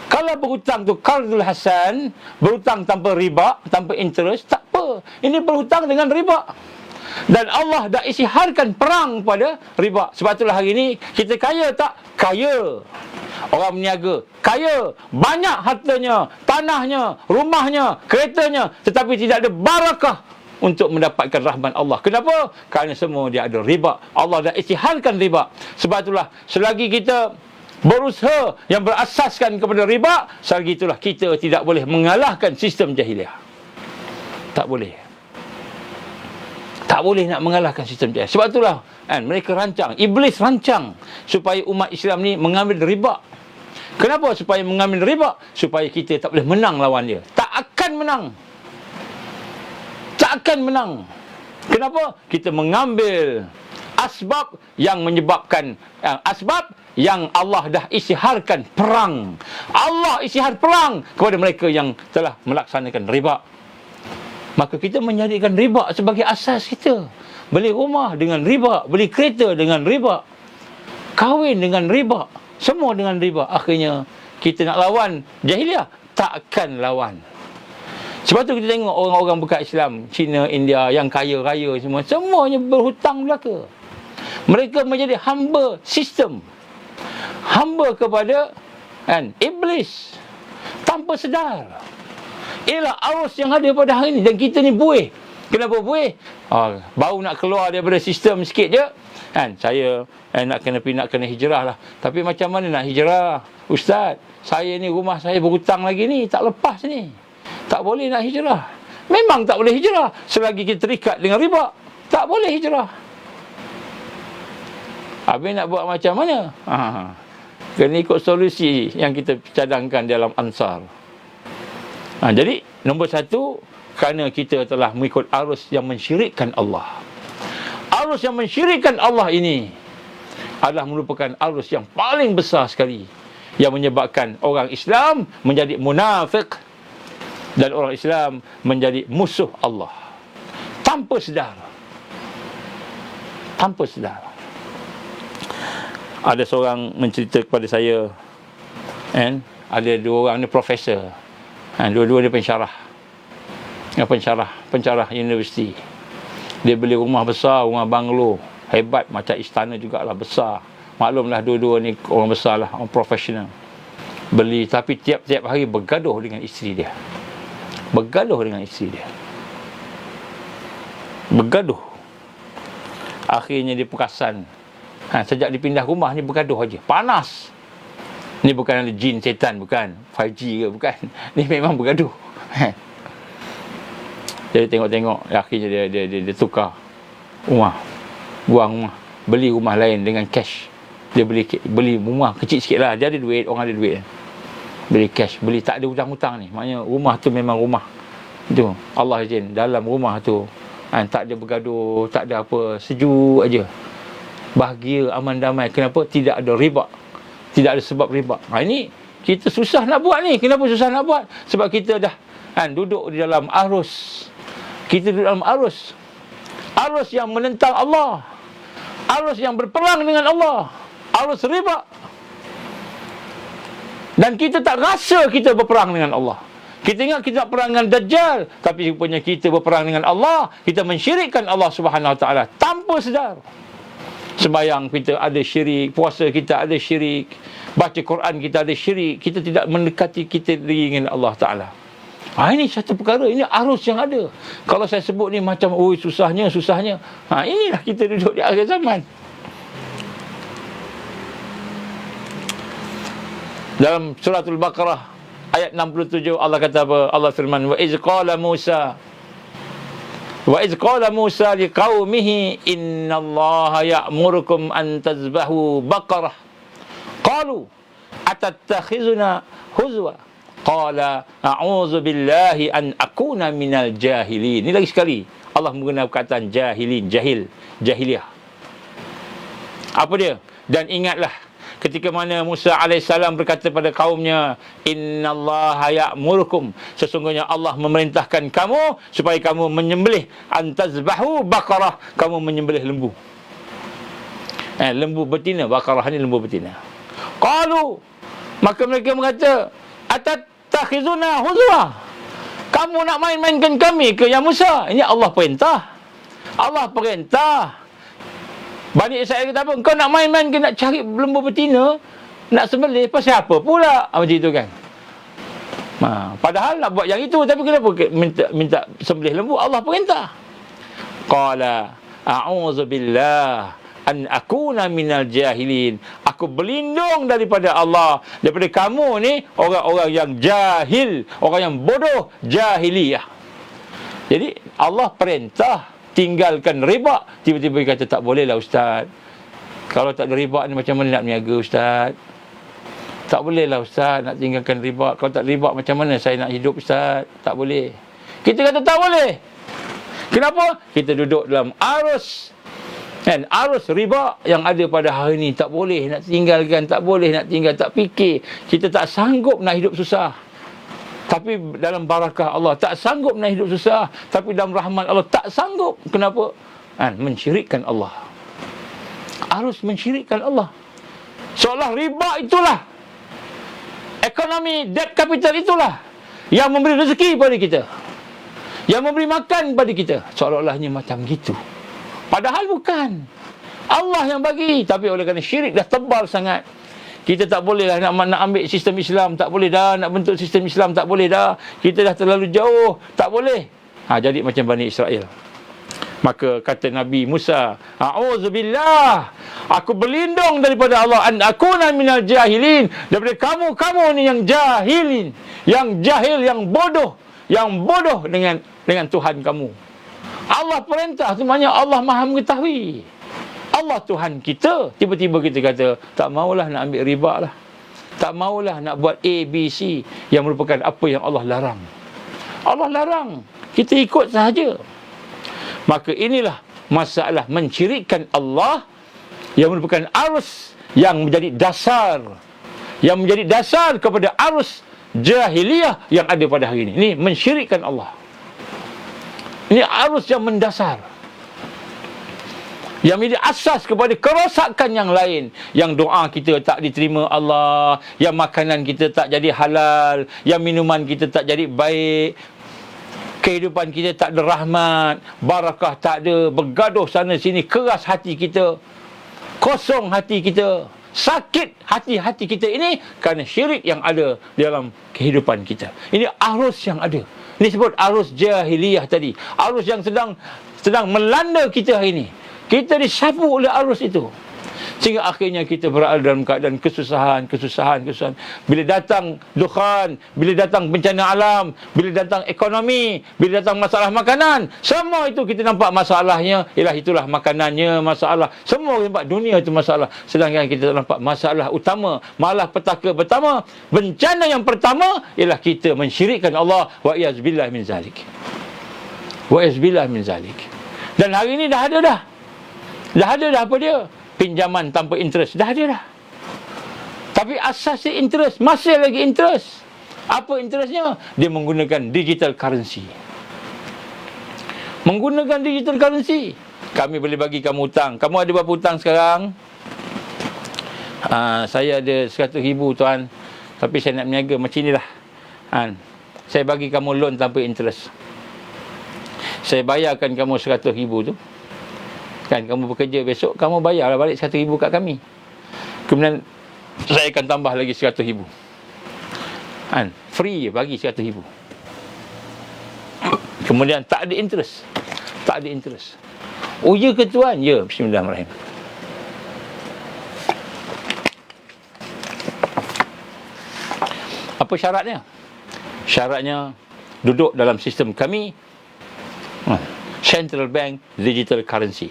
Kalau berhutang tu qardul hasan, berhutang tanpa riba, tanpa interest, tak apa. Ini berhutang dengan riba. Dan Allah dah isytiharkan perang pada riba. Sebab itulah hari ini kita kaya tak? Kaya. Orang berniaga kaya, banyak hartanya, tanahnya, rumahnya, keretanya, tetapi tidak ada barakah untuk mendapatkan rahmat Allah. Kenapa? Kerana semua dia ada riba. Allah dah isytiharkan riba. Sebab itulah selagi kita berusaha yang berasaskan kepada riba, selagi itulah kita tidak boleh mengalahkan sistem jahiliah. Tak boleh. Tak boleh nak mengalahkan sistem jahiliah. Sebab itulah mereka rancang, iblis rancang supaya umat Islam ni mengambil riba. Kenapa? Supaya mengambil riba, supaya kita tak boleh menang lawan dia. Tak akan menang. Tak akan menang. Kenapa? Kita mengambil asbab yang menyebabkan asbab yang Allah dah isytiharkan perang. Allah isytihar perang kepada mereka yang telah melaksanakan riba. Maka kita menjadikan riba sebagai asas kita. Beli rumah dengan riba, beli kereta dengan riba, kahwin dengan riba, semua dengan riba. Akhirnya kita nak lawan jahiliah, takkan lawan. Sebab tu kita tengok orang-orang bukan Islam, Cina, India, yang kaya-raya semua, semuanya berhutang belaka. Mereka menjadi hamba sistem, hamba kepada iblis tanpa sedar. Inilah arus yang ada pada hari ini. Dan kita ni buih. Kenapa buih? Baru nak keluar daripada sistem sikit je, saya nak kena hijrah lah. Tapi macam mana nak hijrah? Ustaz, saya ni rumah saya berhutang lagi ni, tak lepas ni. Tak boleh nak hijrah. Memang tak boleh hijrah selagi kita terikat dengan riba. Tak boleh hijrah. Habis nak buat macam mana? Kena ikut solusi yang kita cadangkan dalam Ansar. Jadi nombor satu, kerana kita telah mengikut arus yang mensyirikkan Allah. Arus yang mensyirikkan Allah ini adalah merupakan arus yang paling besar sekali, yang menyebabkan orang Islam menjadi munafik dan orang Islam menjadi musuh Allah tanpa sedar. Tanpa sedar. Ada seorang mencerita kepada saya, ada dua orang ni profesor, dua-dua dia pensyarah universiti. Dia beli rumah besar, rumah banglo hebat, macam istana jugalah, besar. Maklumlah dua-dua ni orang besar lah, orang profesional. Beli, tapi tiap-tiap hari bergaduh dengan isteri dia. Bergaduh dengan isteri dia. Bergaduh. Akhirnya dia perasan. Sejak dipindah rumah ni bergaduh aja. Panas. Ni bukan ada jin setan, bukan 5G ke, bukan. Ni memang bergaduh. Jadi tengok-tengok, akhirnya dia tukar rumah. Buang rumah, beli rumah lain dengan cash. Dia beli rumah kecil sikit lah. Dia ada duit, orang ada duit. Beli cash, beli tak ada hutang-hutang ni. Maknanya rumah tu memang rumah tu, Allah izin, dalam rumah tu tak ada bergaduh, tak ada apa, sejuk aja, bahagia, aman, damai. Kenapa? Tidak ada riba, tidak ada sebab riba. Ini kita susah nak buat ni. Kenapa susah nak buat? Sebab kita dah duduk di dalam arus. Kita duduk dalam arus yang menentang Allah, arus yang berperang dengan Allah, arus riba. Dan kita tak rasa kita berperang dengan Allah. Kita ingat kita nak perang dengan Dajjal, tapi rupanya kita berperang dengan Allah. Kita mensyirikkan Allah Subhanahu Wa Taala tanpa sedar. Sembayang kita ada syirik, puasa kita ada syirik, baca Quran kita ada syirik. Kita tidak mendekati kita diri dengan Allah Taala. Ini satu perkara, ini arus yang ada. Kalau saya sebut ni macam susahnya. Inilah kita duduk di akhir zaman. Dalam suratul Baqarah ayat 67 Allah kata apa? Allah firman, wa iz qala Musa liqaumihi innallaha ya'murukum an tazbahu baqarah. Qalu atattakhizuna huzwa. Qala a'udzu billahi an akuna minal jahilin. Ini lagi sekali Allah menggunakan perkataan jahiliyah. Apa dia? Dan ingatlah ketika mana Musa AS berkata pada kaumnya, innallaha ya'murukum, sesungguhnya Allah memerintahkan kamu supaya kamu menyembelih, antazbahu baqarah, kamu menyembelih lembu. Lembu betina, baqarah ni lembu betina. Qalu, maka mereka berkata, atattakhizuna huzwa, kamu nak main-mainkan kami ke ya Musa? Ini Allah perintah. Bani Israel kata apa? Kau nak main-main ke nak cari lembu betina, nak sembelih, pasal apa pula? Macam itu kan. Padahal nak buat yang itu, tapi kenapa minta sembelih lembu? Allah perintah. Qala a'udzu billah an akuna minal jahilin. Aku berlindung daripada Allah, daripada kamu ni orang-orang yang jahil, orang yang bodoh, jahiliyah. Jadi Allah perintah tinggalkan riba. Tiba-tiba dia kata tak boleh lah Ustaz. Kalau tak ada riba ni macam mana nak berniaga Ustaz? Tak boleh lah Ustaz nak tinggalkan riba. Kalau tak riba macam mana saya nak hidup Ustaz? Tak boleh. Kita kata tak boleh. Kenapa? Kita duduk dalam arus riba yang ada pada hari ni. Tak boleh nak tinggalkan, tak boleh nak tinggal, tak fikir. Kita tak sanggup nak hidup susah, tapi dalam barakah Allah tak sanggup nak hidup susah, tapi dalam rahmat Allah tak sanggup. Kenapa? Mensyirikkan Allah. Harus mensyirikkan Allah. Seolah riba itulah, ekonomi debt capital itulah yang memberi rezeki pada kita, yang memberi makan pada kita. Seolah-olahnya macam gitu. Padahal bukan. Allah yang bagi. Tapi oleh kerana syirik dah tebal sangat, kita tak boleh lah nak ambil sistem Islam. Tak boleh dah nak bentuk sistem Islam. Tak boleh dah. Kita dah terlalu jauh. Tak boleh. Jadi macam Bani Israel. Maka kata Nabi Musa, a'udzubillah, aku berlindung daripada Allah, an akuna minal jahilin, daripada kamu ni yang jahilin, yang jahil, yang bodoh dengan Tuhan kamu. Allah perintah tu, maknanya Allah Maha mengetahui. Allah Tuhan kita. Tiba-tiba kita kata tak maulah nak ambil riba lah, tak maulah nak buat A, B, C yang merupakan apa yang Allah larang. Allah larang, kita ikut sahaja. Maka inilah masalah mensyirikkan Allah yang merupakan arus yang menjadi dasar kepada arus jahiliyah yang ada pada hari ini. Ini mensyirikkan Allah. Ini arus yang mendasar, yang menjadi asas kepada kerosakan yang lain. Yang doa kita tak diterima Allah, yang makanan kita tak jadi halal, yang minuman kita tak jadi baik, kehidupan kita tak ada rahmat, barakah tak ada, bergaduh sana sini, keras hati kita, kosong hati kita. sakit hati-hati kita ini kerana syirik yang ada dalam kehidupan kita. Ini arus yang ada. Ini sebut arus jahiliyah tadi. Arus yang sedang melanda kita hari ini. Kita disapu oleh arus itu. Sehingga akhirnya kita berada dalam keadaan kesusahan. Bila datang dukhan, bila datang bencana alam, bila datang ekonomi, bila datang masalah makanan, semua itu kita nampak masalahnya. Itulah makanannya masalah. Semua kita nampak dunia itu masalah. Sedangkan kita nampak masalah utama, malah petaka pertama, bencana yang pertama ialah kita mensyirikkan Allah. Wa iyazbillah min zalik. Dan hari ini dah ada dah. Dah ada dah apa dia? Pinjaman tanpa interest. Dah ada dah. Tapi asasnya interest. Masih lagi interest. Apa interestnya? Dia menggunakan digital currency. Kami boleh bagi kamu hutang. Kamu ada berapa hutang sekarang? Saya ada 100,000 tuan. Tapi saya nak berniaga macam inilah. Saya bagi kamu loan tanpa interest. Saya bayarkan kamu 100,000 tu. Kan kamu bekerja besok, kamu bayarlah balik 100,000 kat kami. Kemudian saya akan tambah lagi 100,000. Free je bagi 100,000. Kemudian tak ada interest. Oh ya ke tuan? Ya, bismillahirrahmanirrahim. Apa syaratnya? Syaratnya duduk dalam sistem kami, Central Bank Digital Currency.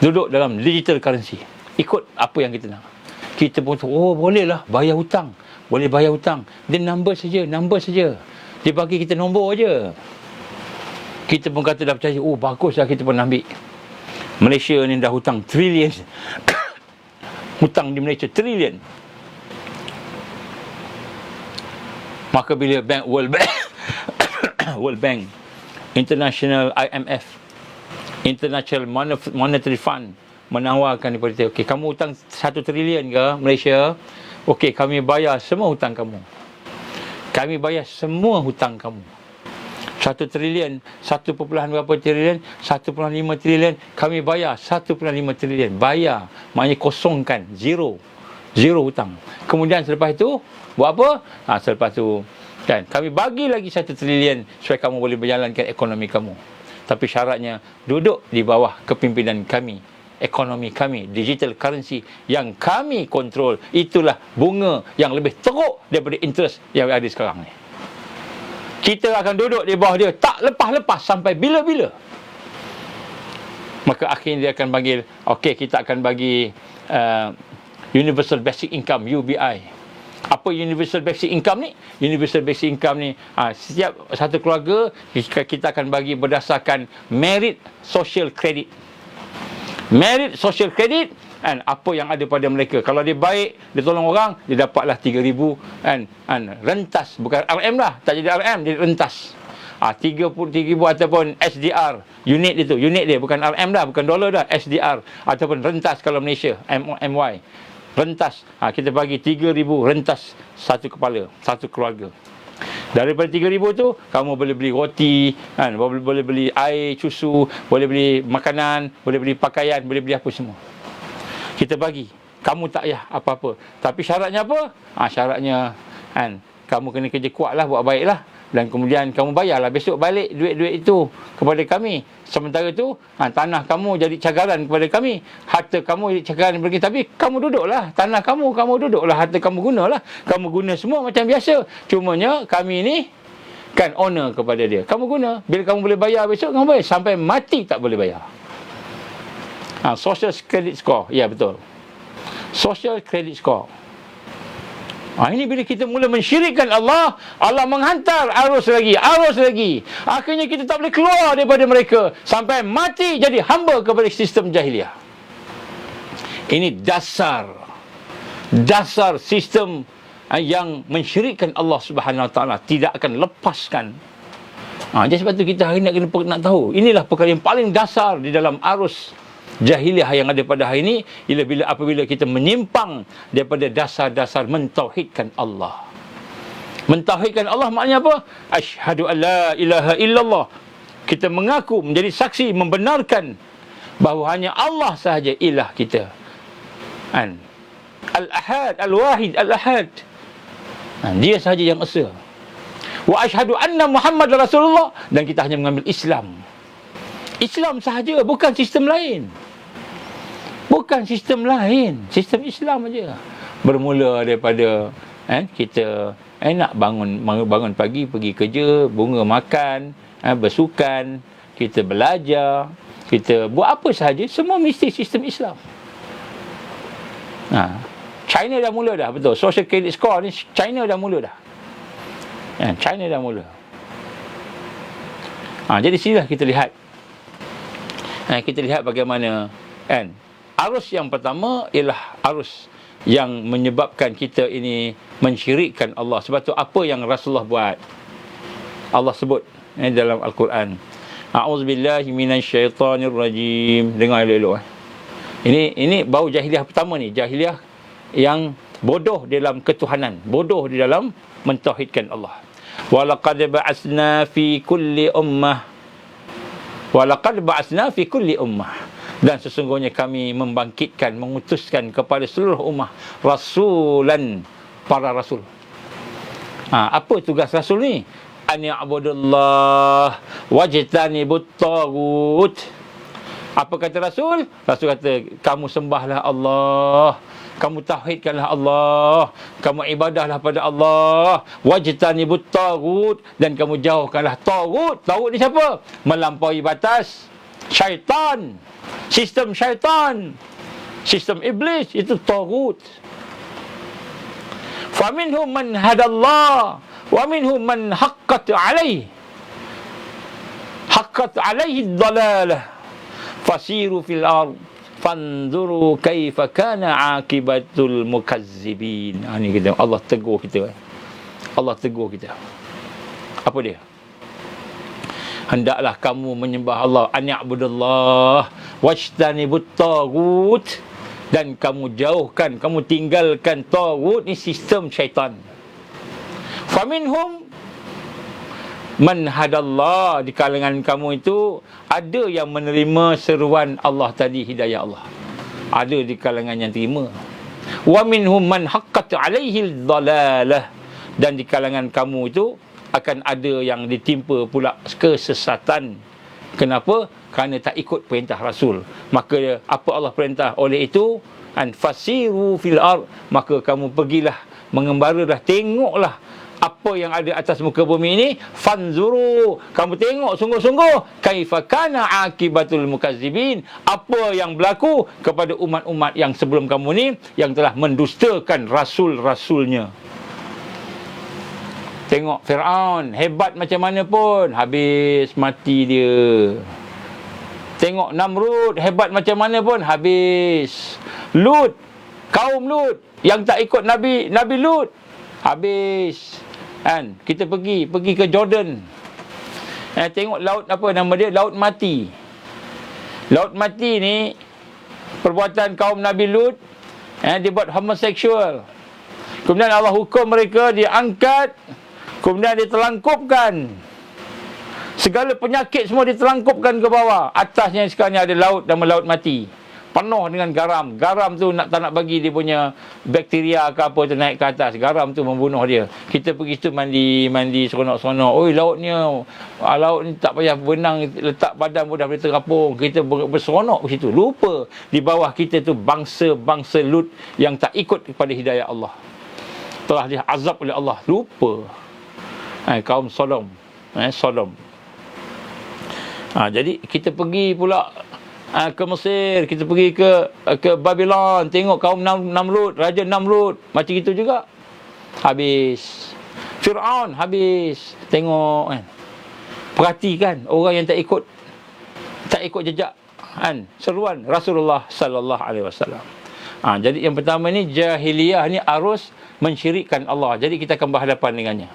Duduk dalam digital currency. Ikut apa yang kita nak. Kita pun bolehlah bayar hutang. Dia number saja. Dia bagi kita nombor aja. Kita pun kata dah percaya, baguslah, kita pun ambil. Malaysia ni dah hutang trilion. Hutang di Malaysia trilion. Maka bila World Bank, International IMF, International Monetary Fund menawarkan kepada kita, okey, kamu hutang 1 trilion ke Malaysia? Okey, kami bayar semua hutang kamu. 1 trilion, 1 berapa trilion, 1.5 trilion, kami bayar 1.5 trilion. Bayar, maknanya kosongkan, zero hutang. Kemudian selepas itu buat apa? Selepas tu kan, kami bagi lagi 1 trilion supaya kamu boleh berjalankan ekonomi kamu. Tapi syaratnya duduk di bawah kepimpinan kami, ekonomi kami, digital currency yang kami kontrol. Itulah bunga yang lebih teruk daripada interest yang ada sekarang ni. Kita akan duduk di bawah dia, tak lepas-lepas sampai bila-bila. Maka akhirnya dia akan panggil, okey, kita akan bagi Universal Basic Income, UBI. Apa Universal Basic Income ni? Universal Basic Income ni, setiap satu keluarga kita akan bagi berdasarkan merit social credit. Merit social credit, apa yang ada pada mereka. Kalau dia baik, dia tolong orang, dia dapatlah 3,000 rentas, bukan RM lah, tak jadi RM, jadi rentas. 3,000 ataupun SDR, unit dia bukan RM dah, bukan dolar dah, SDR ataupun rentas kalau Malaysia, MY. Rentas, kita bagi 3,000 rentas satu kepala, satu keluarga. Daripada 3,000 tu, kamu boleh beli roti, boleh beli air, susu, boleh beli makanan, boleh beli pakaian, boleh beli apa semua. Kita bagi. Kamu tak payah apa-apa. Tapi syaratnya apa? Syaratnya kamu kena kerja kuat lah, buat baik lah. Dan kemudian kamu bayarlah besok balik duit-duit itu kepada kami. Sementara itu, tanah kamu jadi cagaran kepada kami. Harta kamu jadi cagaran kepada kami. Tapi kamu duduklah. Tanah kamu duduklah. Harta kamu gunalah. Kamu guna semua macam biasa. Cumanya kami ni kan owner kepada dia. Kamu guna. Bila kamu boleh bayar besok, kamu bayar. Sampai mati tak boleh bayar. Social credit score. Ya, betul. Social credit score. Ini bila kita mula mensyirikkan Allah, Allah menghantar arus lagi. Akhirnya kita tak boleh keluar daripada mereka sampai mati jadi hamba kepada sistem jahiliah. Ini dasar sistem yang mensyirikkan Allah Subhanahu Wa Taala, tidak akan lepaskan. Jadi sebab tu kita hari ni nak tahu, inilah perkara yang paling dasar di dalam arus jahiliah yang ada pada hari ini, ialah apabila kita menyimpang daripada dasar-dasar mentauhidkan Allah. Mentauhidkan Allah maknanya apa? Asyhadu an la ilaha illallah. Kita mengaku, menjadi saksi, membenarkan bahawa hanya Allah sahaja ilah kita. Al-Ahad, Al-Wahid, Al-Ahad. Dia sahaja yang esa. Wa asyhadu anna Muhammad Rasulullah, dan kita hanya mengambil Islam. Islam sahaja, bukan sistem lain. Bukan sistem lain, sistem Islam aja. Bermula daripada kita nak bangun pagi pergi kerja, bunga makan, bersukan, kita belajar, kita buat apa sahaja, semua mesti sistem Islam. China dah mula dah, betul. Social credit score ni China dah mula dah. China dah mula. Jadi sinilah kita lihat. Kita lihat bagaimana arus yang pertama ialah arus yang menyebabkan kita ini mensyirikkan Allah. Sebab tu apa yang Rasulullah buat, Allah sebut dalam Al-Quran. A'udzubillahi minasyaitanirrajim. Dengar elok-elok. Ini baru jahiliah pertama ni, jahiliah yang bodoh dalam ketuhanan, bodoh di dalam mentauhidkan Allah. Walaqad ba'atsna fi kulli ummah, dan sesungguhnya kami membangkitkan, mengutuskan kepada seluruh ummah rasulan, para rasul. Apa tugas rasul ni? An ya'budullah wajtanibut taghut. Apa kata Rasul? Rasul kata, kamu sembahlah Allah, kamu tauhidkanlah Allah, kamu ibadahlah pada Allah, wajtanibut taghut, dan kamu jauhkanlah taghut. Taghut ni siapa? Melampaui batas, syaitan, sistem syaitan, sistem iblis, itu taghut. Faminhum man hadallah wa minhum man haqqat alaihi ad-dalalah fasiru fil ard fanzuru kaifa kana akibatul mukazzibin. Ni kita, Allah tegur kita. Allah tegur kita. Apa dia? Hendaklah kamu menyembah Allah, an ya'budullah wajtanibut taghut, dan kamu jauhkan, kamu tinggalkan taghut. Ni sistem syaitan. Faminhum man hadallah, di kalangan kamu itu ada yang menerima seruan Allah tadi, hidayah Allah. Ada di kalangan yang terima. Wa minhum man haqqat alaihi dhalalah, dan di kalangan kamu itu akan ada yang ditimpa pula kesesatan. Kenapa? Kerana tak ikut perintah Rasul. Maka apa Allah perintah? Oleh itu, fasiru fil ard, maka kamu pergilah, mengembaralah, tengoklah apa yang ada atas muka bumi ini. Fanzuru, kamu tengok sungguh-sungguh, kaifa kana akibatul mukazzibin, apa yang berlaku kepada umat-umat yang sebelum kamu ni, yang telah mendustakan rasul-rasulnya. Tengok Fir'aun, hebat macam mana pun, habis mati dia. Tengok Namrud, hebat macam mana pun, habis. Lut, kaum Lut yang tak ikut Nabi Lut, habis. Kita pergi ke Jordan. Tengok laut, apa nama dia? Laut Mati. Laut Mati ni perbuatan kaum Nabi Lut. Dia buat homoseksual. Kemudian Allah hukum mereka, dia angkat, kemudian dia telangkupkan. Segala penyakit semua ditelangkupkan ke bawah. Atasnya sekarang ada laut, nama Laut Mati. Penuh dengan garam. Garam tu tak nak bagi dia punya bakteria ke apa tu naik ke atas. Garam tu membunuh dia. Kita pergi situ mandi seronok-seronok. Oi, laut ni tak payah berenang, letak badan pun dah boleh terapung. Kita berseronok ke situ. Lupa di bawah kita tu bangsa Lut yang tak ikut kepada hidayah Allah. Telah diazab oleh Allah. Lupa. Kaum Sodom. Sodom. Jadi kita pergi pula ke Mesir, kita pergi ke Babylon, tengok kaum Namrud, Raja Namrud, macam itu juga. Habis. Fir'aun, habis. Tengok perhatikan orang yang tak ikut jejak seruan Rasulullah sallallahu alaihi wasallam. Jadi yang pertama ni, jahiliyah ni arus mensyirikkan Allah. Jadi kita akan berhadapan dengannya.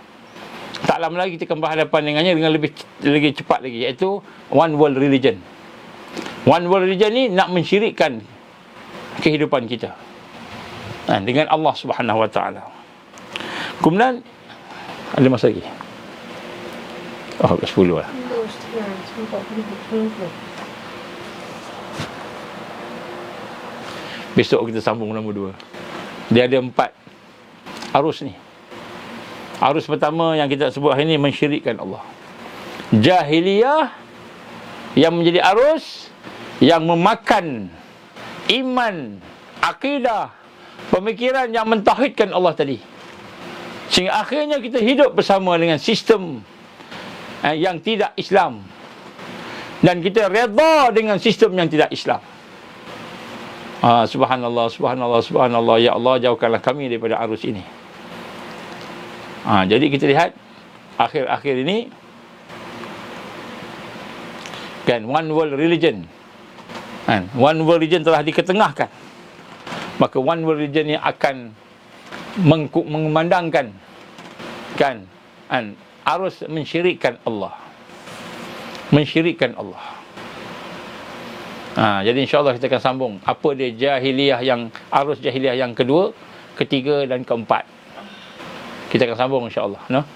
Tak lama lagi kita akan berhadapan dengannya dengan lebih cepat lagi, iaitu one world religion. One world religion ni nak mensyirikkan kehidupan kita dengan Allah Subhanahu Wa Taala. Kemudian ada masa lagi. 10 lah. Besok kita sambung nombor 2. Dia ada 4 arus ni. Arus pertama yang kita sebut hari ni, mensyirikkan Allah. Jahiliyah yang menjadi arus yang memakan iman, akidah, pemikiran yang mentauhidkan Allah tadi. Sehingga akhirnya kita hidup bersama dengan sistem yang tidak Islam. Dan kita redha dengan sistem yang tidak Islam. Subhanallah, subhanallah, subhanallah. Ya Allah, jauhkanlah kami daripada arus ini. Jadi kita lihat akhir-akhir ini kan, one world religion kan, one world religion telah diketengahkan. Maka one world religion ni akan mengumandangkan kan, arus mensyirikkan Allah. Mensyirikkan Allah. Jadi insyaAllah kita akan sambung apa dia jahiliyah, yang arus jahiliyah yang kedua, ketiga dan keempat. Kita akan sambung insyaAllah, no?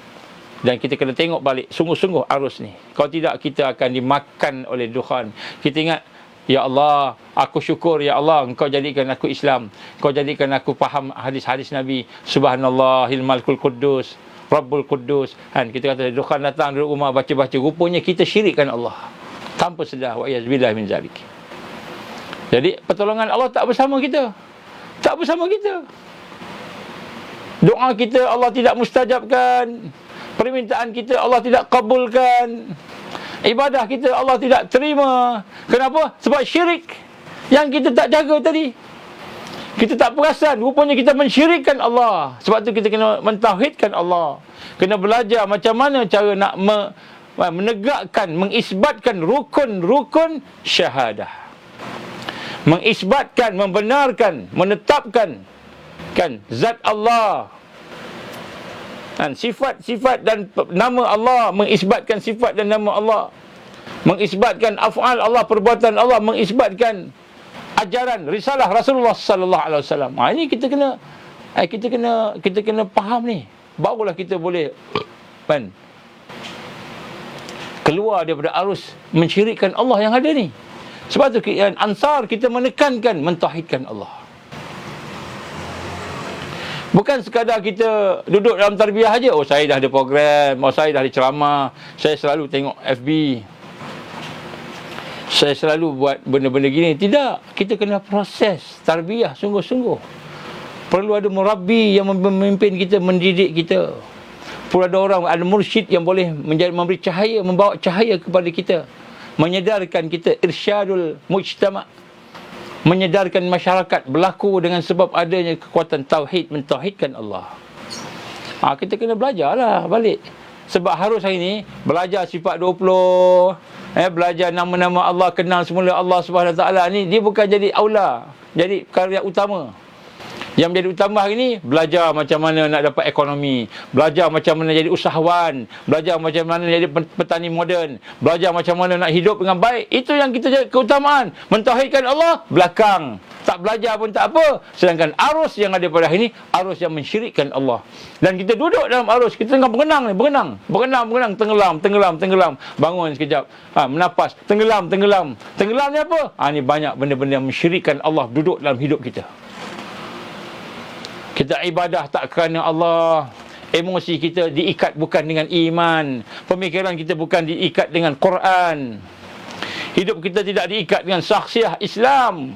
Dan kita kena tengok balik sungguh-sungguh arus ni. Kalau tidak, kita akan dimakan oleh dukhan. Kita ingat, ya Allah, aku syukur, ya Allah, Engkau jadikan aku Islam, Engkau jadikan aku faham hadis-hadis Nabi. Subhanallahil malikul quddus, Rabbul Quddus. Kita kata dukhan datang dari rumah baca-baca, rupanya kita syirikkan Allah tanpa sedar. Wa iyazbillah min zalik. Jadi pertolongan Allah tak bersama kita. Tak bersama kita. Doa kita Allah tidak mustajabkan. Permintaan kita Allah tidak kabulkan. Ibadah kita Allah tidak terima. Kenapa? Sebab syirik yang kita tak jaga tadi. Kita tak perasan, rupanya kita mensyirikkan Allah. Sebab tu kita kena mentauhidkan Allah. Kena belajar macam mana cara nak menegakkan, mengisbatkan rukun-rukun syahadah. Mengisbatkan, membenarkan, menetapkan kan zat Allah, kan sifat-sifat dan nama Allah, mengisbatkan sifat dan nama Allah, mengisbatkan af'al Allah, perbuatan Allah, mengisbatkan ajaran risalah Rasulullah sallallahu alaihi wasallam. Ini kita kena faham ni, barulah kita boleh kan keluar daripada arus mensyirikkan Allah yang ada ni. Sebab tu Ansar kita menekankan mentauhidkan Allah. Bukan sekadar kita duduk dalam tarbiyah aja. Oh, saya dah ada program, saya dah ada ceramah, saya selalu tengok FB, saya selalu buat benda-benda gini. Tidak, kita kena proses tarbiyah sungguh-sungguh. Perlu ada murabbi yang memimpin kita, mendidik kita. Perlu ada orang, ada mursyid yang boleh memberi cahaya, membawa cahaya kepada kita, menyedarkan kita, irsyadul mujtama', menyedarkan masyarakat berlaku dengan sebab adanya kekuatan tauhid, mentauhidkan Allah. Kita kena belajarlah balik. Sebab harus hari ni belajar sifat 20, belajar nama-nama Allah, kenal semula Allah Subhanahu Wa Taala ni, dia bukan jadi aula, jadi perkara yang utama. Yang menjadi utama hari ni, belajar macam mana nak dapat ekonomi, belajar macam mana jadi usahawan, belajar macam mana jadi petani moden, belajar macam mana nak hidup dengan baik. Itu yang kita jadi keutamaan. Mentauhidkan Allah belakang, tak belajar pun tak apa. Sedangkan arus yang ada pada hari ni, arus yang mensyirikkan Allah. Dan kita duduk dalam arus, kita tengah berenang ni, berenang, tenggelam, bangun sekejap, menapas, tenggelam ni apa? Ni banyak benda-benda yang mensyirikkan Allah duduk dalam hidup kita. Kita ibadah tak kerana Allah. Emosi kita diikat bukan dengan iman. Pemikiran kita bukan diikat dengan Quran. Hidup kita tidak diikat dengan saksiah Islam.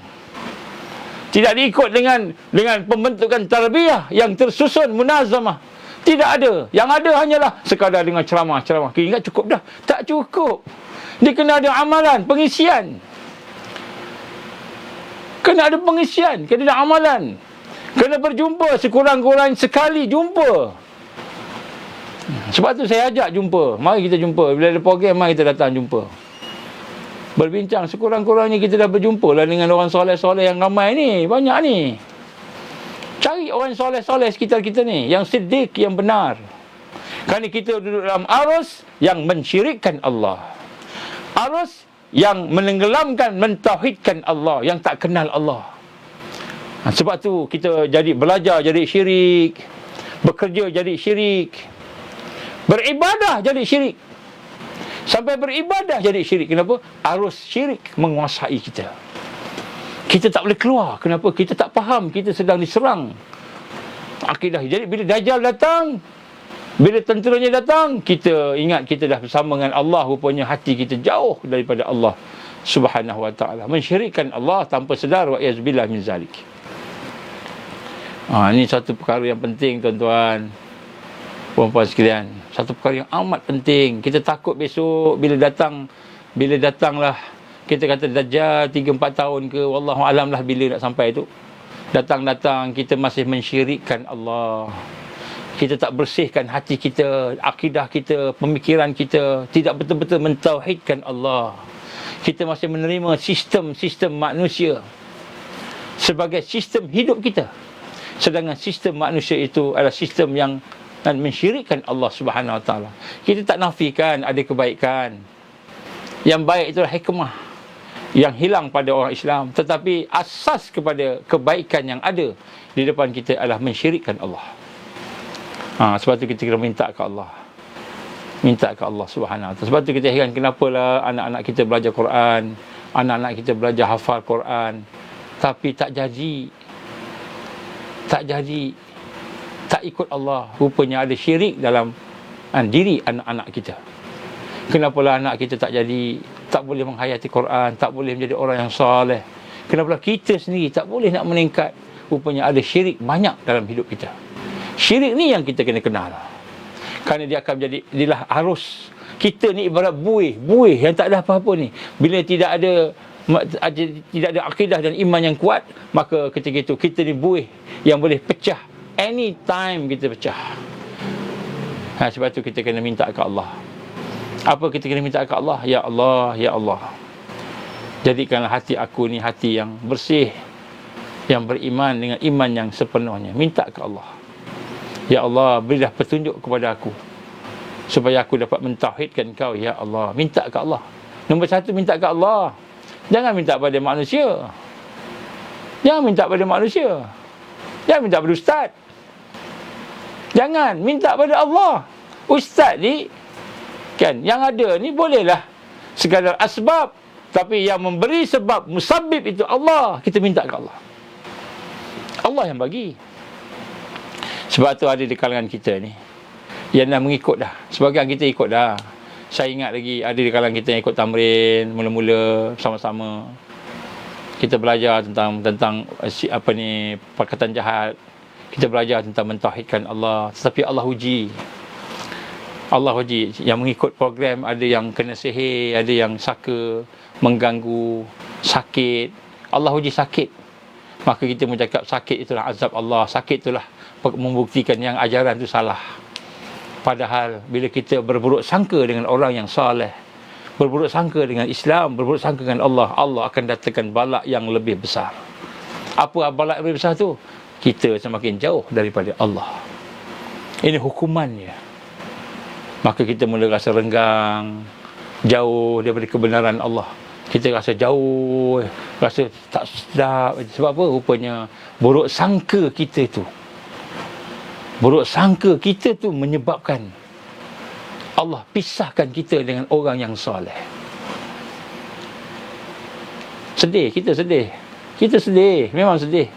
Tidak diikut dengan pembentukan tarbiyah yang tersusun, munazamah. Tidak ada. Yang ada hanyalah sekadar dengan ceramah-ceramah. Kita ingat cukup dah. Tak cukup. Dia kena ada amalan, pengisian. Kena ada pengisian, kena ada amalan. Kena berjumpa sekurang-kurang sekali jumpa. Sebab tu saya ajak jumpa. Mari kita jumpa. Bila ada program, mari kita datang jumpa. Berbincang sekurang-kurangnya kita dah berjumpa lah dengan orang soleh-soleh yang ramai ni. Banyak ni. Cari orang soleh-soleh sekitar kita ni, yang siddiq, yang benar. Kerana kita duduk dalam arus yang mensyirikkan Allah. Arus yang menenggelamkan, mentauhidkan Allah, yang tak kenal Allah. Sebab tu kita belajar jadi syirik, bekerja jadi syirik, beribadah jadi syirik, sampai beribadah jadi syirik. Kenapa? Arus syirik menguasai kita. Kita tak boleh keluar. Kenapa? Kita tak faham kita sedang diserang Akidah. Jadi bila Dajjal datang, bila tenteranya datang, kita ingat kita dah bersama dengan Allah. Rupanya hati kita jauh daripada Allah Subhanahu wa ta'ala. Mensyirikkan Allah tanpa sedar. Wa iyazbillah min zalik. Ini satu perkara yang penting, tuan-tuan, puan-puan sekalian. Satu perkara yang amat penting. Kita takut besok bila datanglah, kita kata Dajjal 3-4 tahun ke, wallahu alam lah bila nak sampai tu. Datang-datang kita masih mensyirikkan Allah. Kita tak bersihkan hati kita, akidah kita, pemikiran kita, tidak betul-betul mentauhidkan Allah. Kita masih menerima sistem manusia sebagai sistem hidup kita. Sedangkan sistem manusia itu adalah sistem yang mensyirikkan Allah Subhanahu wa ta'ala. Kita tak nafikan ada kebaikan. Yang baik itulah hikmah yang hilang pada orang Islam. Tetapi asas kepada kebaikan yang ada di depan kita adalah mensyirikkan Allah. Sebab tu kita kena minta ke Allah. Minta ke Allah Subhanahu wa ta'ala. Sebab tu kita heran kenapalah anak-anak kita belajar Quran, anak-anak kita belajar hafal Quran, tapi tak jadi, tak ikut Allah. Rupanya ada syirik dalam diri anak-anak kita. Kenapalah anak kita tak jadi, tak boleh menghayati Quran, tak boleh menjadi orang yang soleh? Kenapalah kita sendiri tak boleh nak meningkat? Rupanya ada syirik banyak dalam hidup kita. Syirik ni yang kita kena kenal. Kerana dia akan menjadi, dialah arus. Kita ni ibarat buih yang tak ada apa-apa ni. Bila tidak ada akidah dan iman yang kuat, maka ketika itu kita ni buih yang boleh pecah. Anytime kita pecah. Sebab tu kita kena minta ke Allah. Apa kita kena minta ke Allah? Ya Allah, ya Allah, jadikanlah hati aku ni hati yang bersih, yang beriman dengan iman yang sepenuhnya. Minta ke Allah. Ya Allah, berilah petunjuk kepada aku supaya aku dapat mentauhidkan Kau, ya Allah. Minta ke Allah. Nombor satu, minta ke Allah. Jangan minta pada manusia. Jangan minta pada manusia. Jangan minta pada ustaz. Jangan minta pada Allah. Ustaz ni kan, yang ada ni bolehlah sekadar asbab, tapi yang memberi sebab, musabbib itu Allah. Kita minta ke Allah. Allah yang bagi. Sebab tu ada di kalangan kita ni yang dah mengikut dah. Sebagian kita ikut dah. Saya ingat lagi ada di kalangan kita yang ikut tamrin mula-mula sama-sama. Kita belajar tentang perkataan jahat. Kita belajar tentang mentauhidkan Allah. Tetapi Allah uji. Yang mengikut program, ada yang kena sihir, ada yang saka, mengganggu, sakit. Allah uji sakit. Maka kita mencakap sakit itulah azab Allah. Sakit itulah membuktikan yang ajaran itu salah. Padahal bila kita berburuk sangka dengan orang yang saleh, berburuk sangka dengan Islam, berburuk sangka dengan Allah, Allah akan datangkan balak yang lebih besar. Apa balak yang lebih besar tu? Kita semakin jauh daripada Allah. Ini hukumannya. Maka kita mula rasa renggang, jauh daripada kebenaran Allah. Kita rasa jauh, rasa tak sedap. Sebab apa? Rupanya buruk sangka kita tu. Buruk sangka kita tu menyebabkan Allah pisahkan kita dengan orang yang soleh. Sedih, kita sedih. Kita sedih, memang sedih.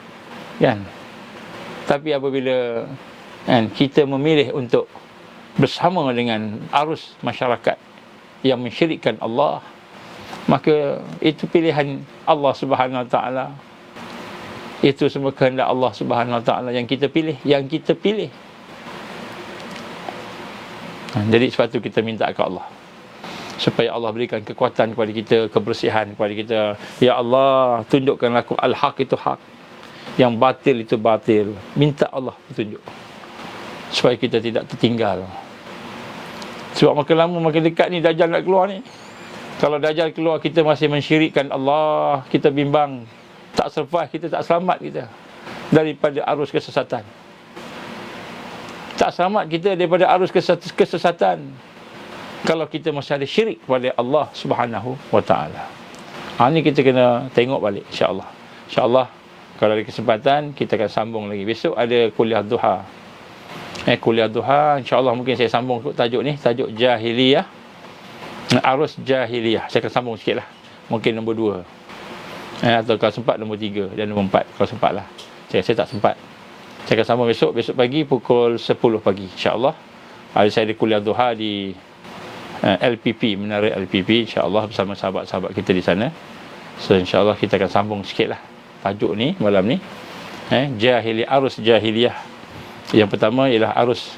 Kan? Tapi apabila kita memilih untuk bersama dengan arus masyarakat yang mensyirikkan Allah, maka itu pilihan Allah Subhanahu wa ta'ala. Itu semua kehendak Allah Subhanahu wa ta'ala yang kita pilih. Jadi sebab tu kita minta ke Allah supaya Allah berikan kekuatan kepada kita, kebersihan kepada kita. Ya Allah, tunjukkanlah aku al-haq itu hak, yang batil itu batil. Minta Allah petunjuk supaya kita tidak tertinggal. Sebab makin lama makin dekat ni Dajjal nak keluar ni. Kalau Dajjal keluar, kita masih mensyirikkan Allah, kita bimbang, tak survive, kita tak selamat kita daripada arus kesesatan. Tak selamat kita daripada arus kesesatan kalau kita masih ada syirik kepada Allah Subhanahu wa ta'ala. Ini kita kena tengok balik, insya-Allah. InsyaAllah kalau ada kesempatan kita akan sambung lagi. Besok ada kuliah duha. Kuliah duha, insya-Allah mungkin saya sambung tajuk ni, tajuk jahiliyah, arus jahiliyah. Saya akan sambung sikit lah, mungkin nombor 2, atau kalau sempat nombor 3 dan nombor 4, kalau sempat lah. Saya tak sempat. Saya akan sambung besok pagi pukul 10 pagi insya-Allah. Saya ada kuliah duha di LPP, Menara LPP, insya-Allah bersama sahabat-sahabat kita di sana. So insya-Allah kita akan sambung sikitlah tajuk ni malam ni. Arus jahiliyah. Yang pertama ialah arus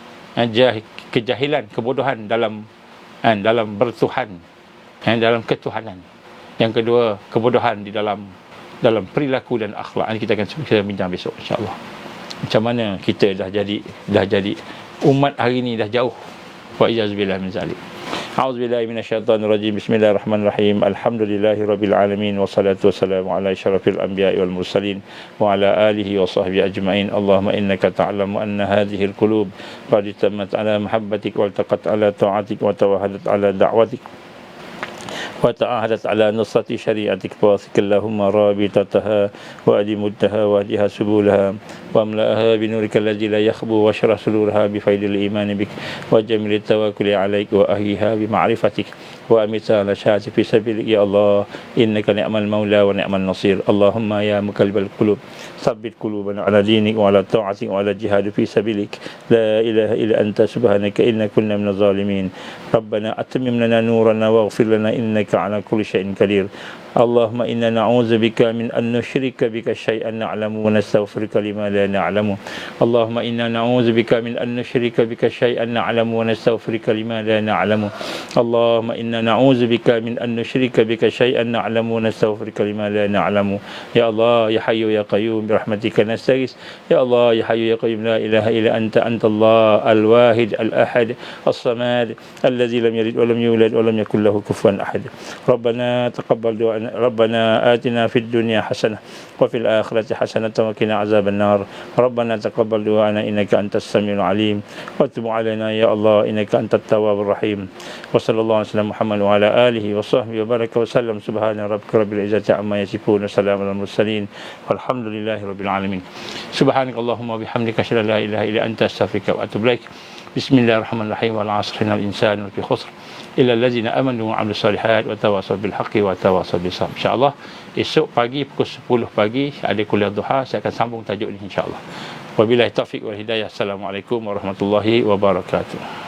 kejahilan, kebodohan dalam bertuhan, dalam ketuhanan. Yang kedua, kebodohan di dalam perilaku dan akhlak. Ini kita akan bincang besok insya-Allah. Macam mana kita dah jadi umat hari ni dah jauh. Wa ijazubillah min zalik. A'udzubillahi minasyaitonirrajim. Bismillahirrahmanirrahim. Alhamdulillahirabbil alamin wassalatu wassalamu ala asyrafil anbiya'i wal mursalin wa ala alihi wa sahbihi ajma'in. Allahumma innaka ta'lamu anna hadhihi al-qulub qad tamat ala mahabbatik wa taqat ala ta'atik wa tawahadat ala da'watik وتعاهدت على نصرة شريعتك فواثق اللهم رابطتها وأدمتها وأهدها سبولها واملأها بنورك الذي لا يخبو واشرح صدورها بفيض الإيمان بك وجميل التوكل عليك وأهيها بمعرفتك وأمتها على شهادة في سبيلك يا الله إنك نعم المولى ونعم النصير. اللهم يا مقلب القلوب ثبت قلوبنا على دينك وعلى طاعتك وعلى الجهاد في سبيلك لا إله إلا أنت سبحانك إنا كنا من الظالمين. ربنا أتمم لنا نورنا واغفر لنا إنك على كل شيء قدير. اللهم إنا نعوذ بك من أن نشرك بك شيئا نعلم ونستغفرك لما لا نعلم. اللهم إنا نعوذ بك من أن نشرك بك شيئا نعلم ونستغفرك لما لا نعلم. اللهم إنا نعوذ بك من أن نشرك بك شيئا نعلم ونستغفرك لما لا نعلم. يا الله يا حي يا قيوم برحمتك نستغيث. يا الله يا حي يا قيوم لا إله إلا أنت الله الواحد الأحد الصمد الذي لم يلد ولم يولد ولم يكن له كفوا أحد. ربنا تقبل دعاءنا. ربنا آتنا في الدنيا حسنة وفي الآخرة حسنة وقنا عذاب النار. ربنا تقبل دعاءنا إنك أنت السميع العليم وتب علينا يا الله إنك أنت التواب الرحيم. وصلى الله على سيدنا محمد وعلى آله وصحبه وبارك وسلم. سبحان ربك رب العزة عما يصفون وسلام على المرسلين والحمد لله رب العالمين. سبحانك اللهم وبحمدك أشهد أن لا إله إلا أنت أستغفرك وأتوب إليك. بسم الله الرحمن الرحيم. والعصر إن الإنسان لفي خسر إلا الذين آمنوا وعملوا الصالحات وتواصوا بالحق وتواصوا بالصبر. InsyaAllah esok pagi pukul 10 pagi ada kuliah duha. Saya akan sambung tajuk ini insyaAllah. Wabillahi taufiq wal hidayah. Assalamualaikum warahmatullahi wabarakatuh.